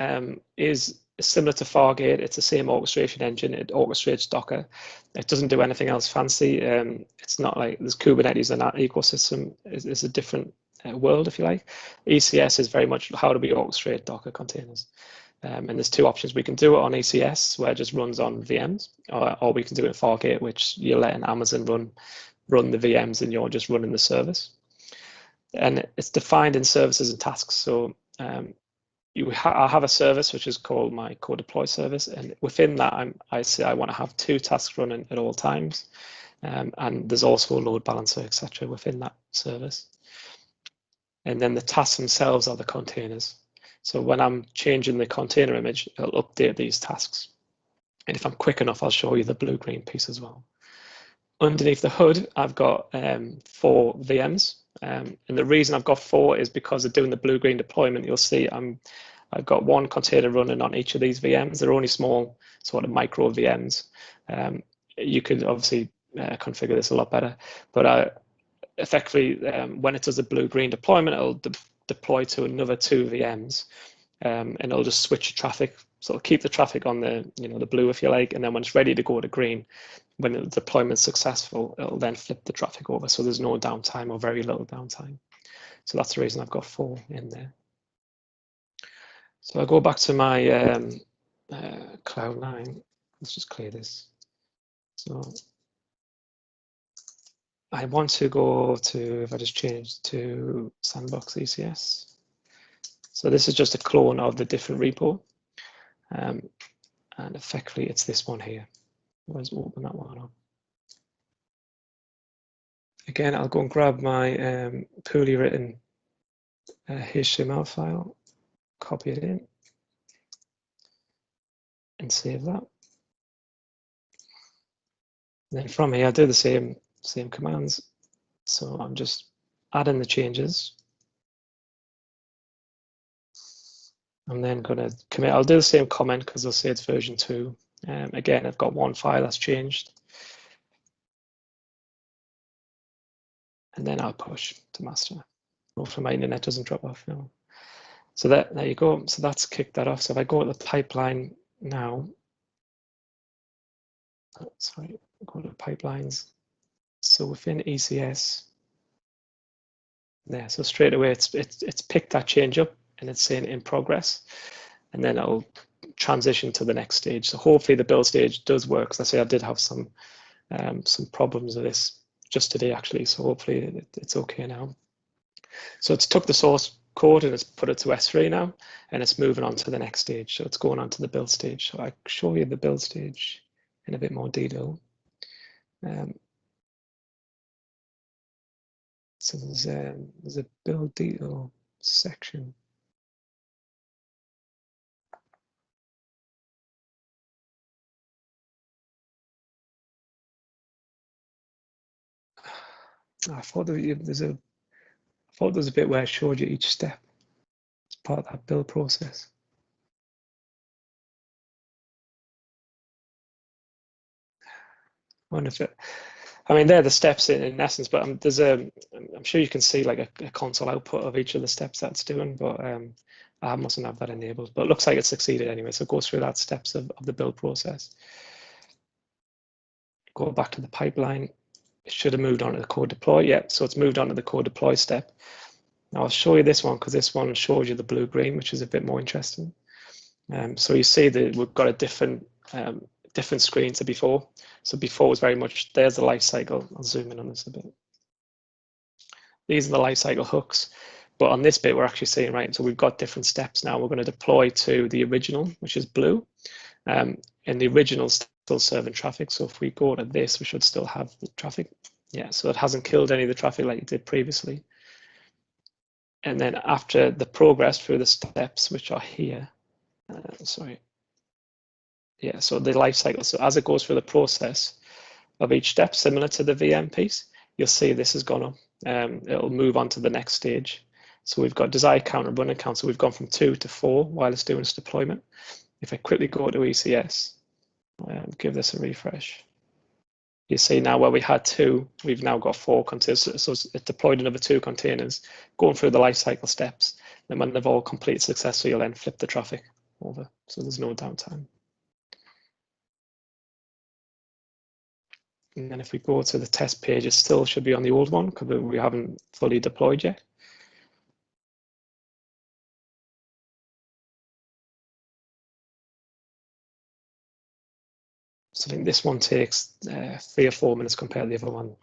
Speaker 4: is similar to Fargate. It's the same orchestration engine. It orchestrates Docker. It doesn't do anything else fancy. It's not like there's Kubernetes, and that ecosystem is a different world, if you like. ECS is very much how do we orchestrate Docker containers. And there's two options. We can do it on ECS, where it just runs on VMs, or we can do it in Fargate, which you're letting Amazon run the VMs and you're just running the service. And it's defined in services and tasks. So I have a service which is called my CodeDelpoy service, and within that I say I want to have 2 tasks running at all times, and there's also a load balancer, etc. within that service. And then the tasks themselves are the containers. So when I'm changing the container image, it'll update these tasks. And if I'm quick enough, I'll show you the blue-green piece as well. Underneath the hood, I've got 4 VMs. And the reason I've got 4 is because of doing the blue-green deployment. You'll see I've got 1 container running on each of these VMs. They're only small sort of micro VMs. You could obviously configure this a lot better, but effectively, when it does a blue-green deployment, it'll deploy to another 2 VMs, and it'll just switch traffic. So it'll keep the traffic on the blue, if you like, and then when it's ready to go to green, when the deployment's successful, it'll then flip the traffic over. So there's no downtime or very little downtime. So that's the reason I've got 4 in there. So I'll go back to my Cloud9. Let's just clear this. So I want to go to, if I just change to Sandbox ECS. So this is just a clone of the different repo. and effectively it's this one here. Let's open that one up. Again, I'll go and grab my poorly written HTML file, copy it in, and save that. And then from here, I do the same commands. So I'm just adding the changes. I'm then going to commit. I'll do the same comment because I'll say it's version 2. Again, I've got one file that's changed. And then I'll push to master. Hopefully my internet doesn't drop off now. So there you go. So that's kicked that off. So if I go to the pipeline now, sorry, go to pipelines. So within ECS, there. So straight away, it's picked that change up and it's saying in progress, and then it'll transition to the next stage. So hopefully the build stage does work. Because I say I did have some problems with this just today actually. So hopefully it's okay now. So it's took the source code and it's put it to S3 now, and it's moving on to the next stage. So it's going on to the build stage. So I show you the build stage in a bit more detail. So there's a build detail section. I thought there was a bit where I showed you each step as part of that build process. I wonder if it, I mean, they're the steps in essence, but I'm sure you can see like a console output of each of the steps that's doing, but I mustn't have that enabled. But it looks like it succeeded anyway, so it goes through that steps of the build process. Go back to the pipeline. It should have moved on to the code deploy. Yeah, so it's moved on to the code deploy step. Now I'll show you this one because this one shows you the blue-green, which is a bit more interesting. So you see that we've got a different screen to before. So before was very much, there's the life cycle. I'll zoom in on this a bit. These are the life cycle hooks. But on this bit, we're actually seeing, right, so we've got different steps now. We're going to deploy to the original, which is blue. And the original is still serving traffic. So if we go to this, we should still have the traffic. Yeah, so it hasn't killed any of the traffic like it did previously. And then after the progress through the steps, which are here, sorry. Yeah, so the life cycle. So as it goes through the process of each step, similar to the VM piece, you'll see this has gone up. It'll move on to the next stage. So we've got desired count and running count. So we've gone from 2 to 4 while it's doing its deployment. If I quickly go to ECS, give this a refresh. You see now where we had 2, we've now got 4 containers. So it deployed another 2 containers, going through the lifecycle steps. Then when they've all completed successfully, you'll then flip the traffic over. So there's no downtime. And then if we go to the test page, it still should be on the old one because we haven't fully deployed yet. So I think this one takes 3 or 4 minutes compared to the other one.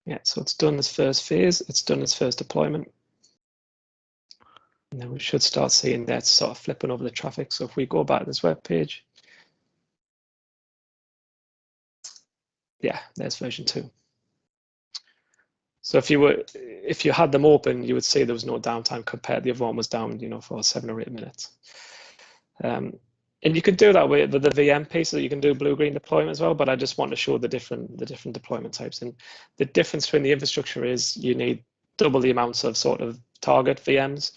Speaker 4: Yeah, so it's done its first phase, it's done its first deployment. And then we should start seeing that sort of flipping over the traffic. So if we go back to this web page, yeah, there's version 2. So if you had them open, you would see there was no downtime compared. The other one was down, for 7 or 8 minutes. And you could do that with the VM piece, so you can do blue-green deployment as well. But I just want to show the different deployment types. And the difference between the infrastructure is you need double the amounts of sort of target VMs.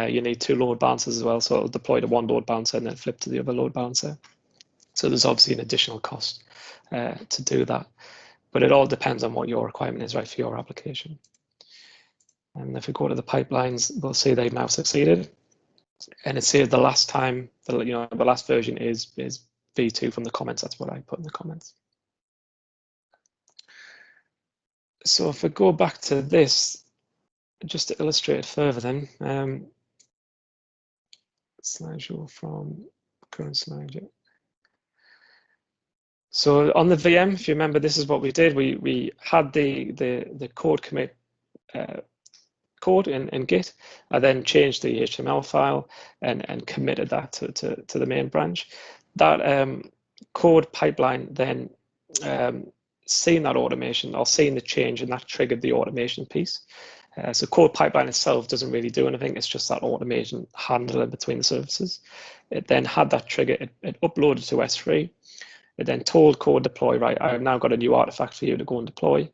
Speaker 4: You need 2 load balancers as well, so it'll deploy to one load balancer and then flip to the other load balancer. So there's obviously an additional cost to do that. But it all depends on what your requirement is, right, for your application. And if we go to the pipelines, we'll see they've now succeeded. And it says the last time, the last version is v2 from the comments. That's what I put in the comments. So if we go back to this, just to illustrate it further then, slideshow from current slide. So on the VM, if you remember, this is what we did. We had the code commit code in Git. I then changed the HTML file and committed that to the main branch. That code pipeline then seeing that automation or seeing the change, and that triggered the automation piece. So code pipeline itself doesn't really do anything. It's just that automation handling between the services. It then had that trigger. It uploaded to S3. It then told CodeDelpoy, right, I've now got a new artifact for you to go and deploy.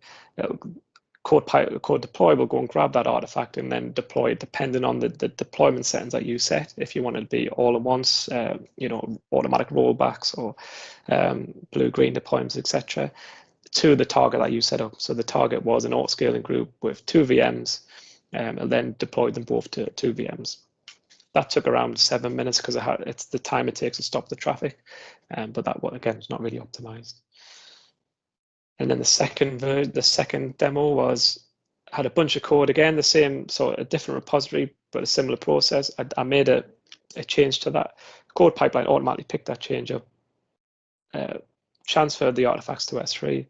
Speaker 4: CodeDelpoy will go and grab that artifact and then deploy it depending on the deployment settings that you set. If you want it to be all at once, automatic rollbacks or blue-green deployments, etc., to the target that you set up. So the target was an auto-scaling group with 2 VMs, and then deployed them both to 2 VMs. That took around 7 minutes because it's the time it takes to stop the traffic, but that one again is not really optimized. And then the second demo had a bunch of code again, the same, so a different repository, but a similar process. I made a change to that. Code pipeline automatically picked that change up, transferred the artifacts to S3,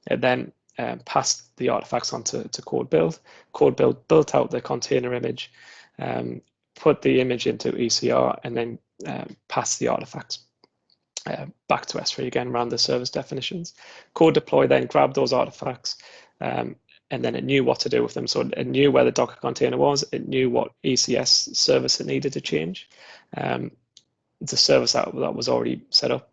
Speaker 4: and then passed the artifacts onto CodeBuild. CodeBuild built out the container image, put the image into ECR, and then passed the artifacts back to S3 again, around the service definitions. CodeDelpoy then grabbed those artifacts, and then it knew what to do with them. So it knew where the Docker container was. It knew what ECS service it needed to change. The service that was already set up.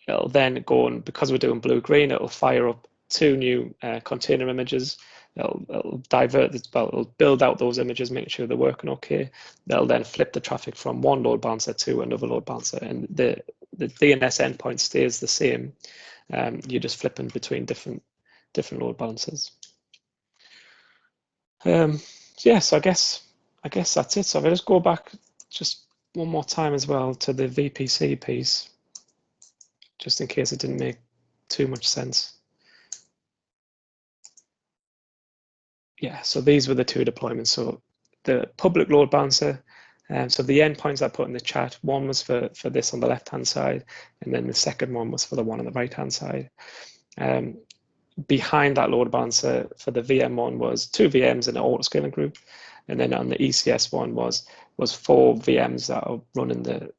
Speaker 4: It'll then go and, because we're doing blue-green, it'll fire up 2 new container images. It'll it'll build out those images, making sure they're working okay. They'll then flip the traffic from one load balancer to another load balancer, and the DNS endpoint stays the same. You're just flipping between different load balancers. Yeah, so I guess that's it. So if I just go back just one more time as well to the VPC piece, just in case it didn't make too much sense. Yeah, so these were the 2 deployments. So the public load balancer, so the endpoints I put in the chat, one was for this on the left-hand side, and then the second one was for the one on the right-hand side. Behind that load balancer for the VM one was 2 VMs in an auto-scaling group, and then on the ECS one was 4 VMs that are running the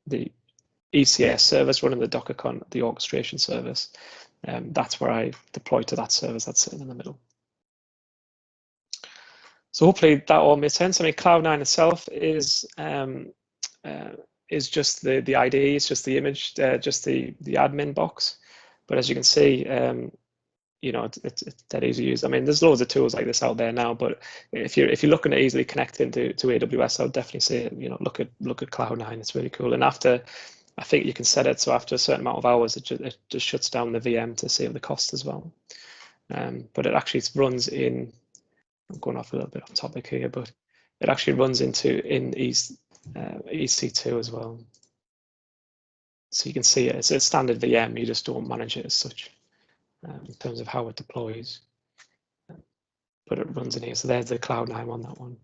Speaker 4: ECS service, running the Docker the orchestration service. That's where I deployed to that service that's sitting in the middle. So hopefully that all made sense. I mean, Cloud9 itself is just the IDE, it's just the image, just the admin box. But as you can see, it's dead easy to use. I mean, there's loads of tools like this out there now, but if you're looking at easily connecting to AWS, I would definitely say, look at Cloud9. It's really cool. And I think you can set it so after a certain amount of hours, it just shuts down the VM to save the cost as well. But it actually runs in. I'm going off a little bit off topic here, but it actually runs in EC2 as well. So you can see it. It's a standard VM. You just don't manage it as such in terms of how it deploys. But it runs in here. So there's the Cloud9 on that one.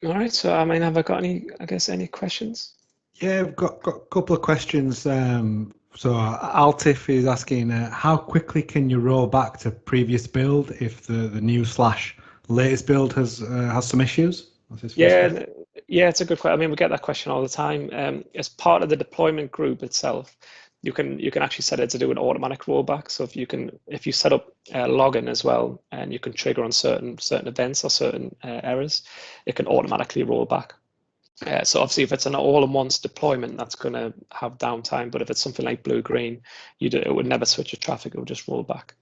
Speaker 4: All right. So I mean, have I got any questions?
Speaker 1: Yeah, I've got a couple of questions. So Altif is asking, how quickly can you roll back to previous build if the new / latest build has some issues?
Speaker 4: Yeah, it's a good question. I mean, we get that question all the time. As part of the deployment group itself, you can actually set it to do an automatic rollback. So if you set up login as well, and you can trigger on certain events or certain errors, it can automatically roll back. So obviously, if it's an all-in-once deployment, that's going to have downtime. But if it's something like blue-green, it would never switch your traffic; it would just roll back.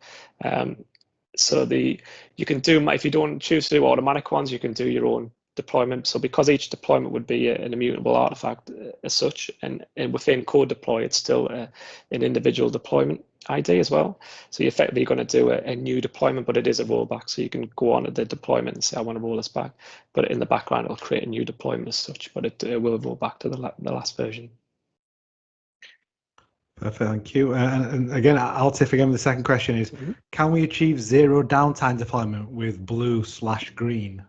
Speaker 4: So you can do, if you don't choose to do automatic ones, you can do your own deployment. So because each deployment would be an immutable artifact as such, and within CodeDelpoy, it's still an individual deployment ID as well. So you're effectively going to do a new deployment, but it is a rollback. So you can go on to the deployment and say, I want to roll this back. But in the background, it'll create a new deployment as such, but it will roll back to the last version.
Speaker 1: Perfect, thank you. And again, Altif, again, the second question is, can we achieve 0 downtime deployment with blue/green?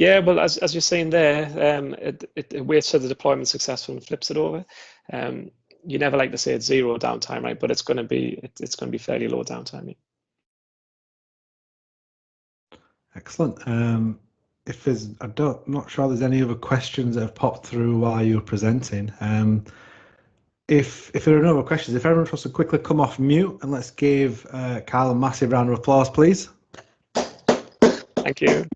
Speaker 4: Yeah, well, as you're saying there, it waits till the deployment's successful and flips it over. You never like to say it's zero downtime, right? But it's going to be fairly low downtime. Yeah.
Speaker 1: Excellent. If there's, I'm not sure there's any other questions that have popped through while you were presenting. If there are no other questions, if everyone wants to quickly come off mute, and let's give Kyle a massive round of applause, please.
Speaker 4: Thank you.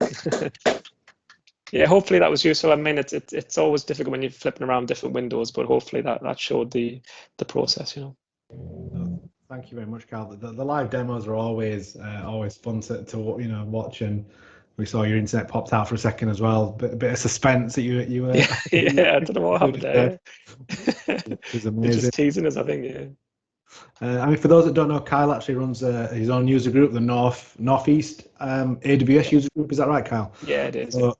Speaker 4: Yeah, hopefully that was useful. I mean, it's always difficult when you're flipping around different windows, but hopefully that showed the process, you know.
Speaker 1: Thank you very much, Kyle. The live demos are always fun to watch, and we saw your internet popped out for a second as well. A bit of suspense that you
Speaker 4: yeah, I don't know what happened there.
Speaker 1: It was
Speaker 4: They're
Speaker 1: amazing.
Speaker 4: just teasing us, I think. Yeah.
Speaker 1: I mean, for those that don't know, Kyle actually runs his own user group, the Northeast AWS user group. Is that right, Kyle?
Speaker 4: Yeah, it is.
Speaker 1: So,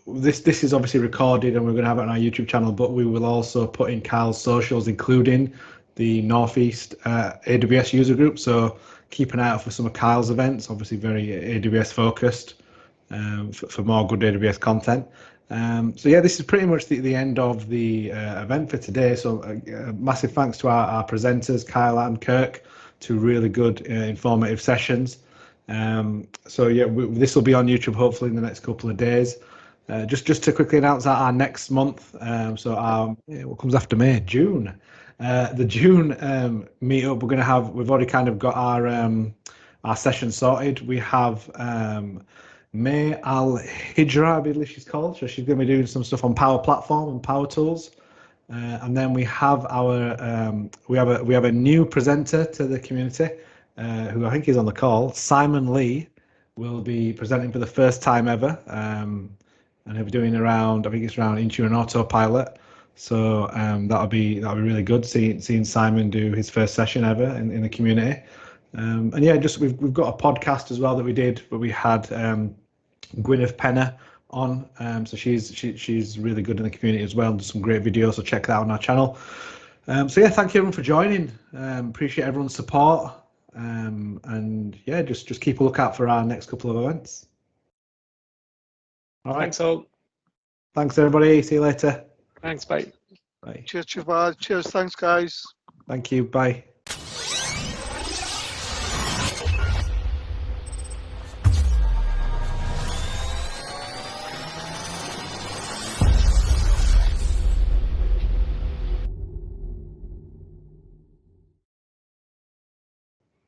Speaker 1: this is obviously recorded, and we're going to have it on our YouTube channel. But we will also put in Kyle's socials, including the Northeast AWS user group. So keep an eye out for some of Kyle's events. Obviously, very AWS focused for more good AWS content. So yeah, this is pretty much the end of the event for today. So massive thanks to our presenters, Kyle and Kirk, two really good informative sessions. So yeah, this will be on YouTube hopefully in the next couple of days. Just to quickly announce our next month. So what comes after May? June. The June meetup we've already kind of got our session sorted. We have May Al Hijra, I believe she's called. So she's going to be doing some stuff on Power Platform and Power Tools. And then we have we have a new presenter to the community, who I think is on the call. Simon Lee will be presenting for the first time ever, and he'll be doing I think it's around Intune and Autopilot. So that'll be really good seeing Simon do his first session ever in the community. And yeah, we've got a podcast as well that we did, where we had Gwyneth Penner on. So she's really good in the community as well, and does some great videos. So check that out on our channel. So yeah, thank you everyone for joining. Appreciate everyone's support. And yeah, just keep a lookout for our next couple of events. All right.
Speaker 4: Thanks all.
Speaker 1: Thanks everybody. See you later.
Speaker 4: Thanks. Bye.
Speaker 1: Bye.
Speaker 5: Cheers, Siobhan. Cheers. Thanks, guys.
Speaker 1: Thank you. Bye.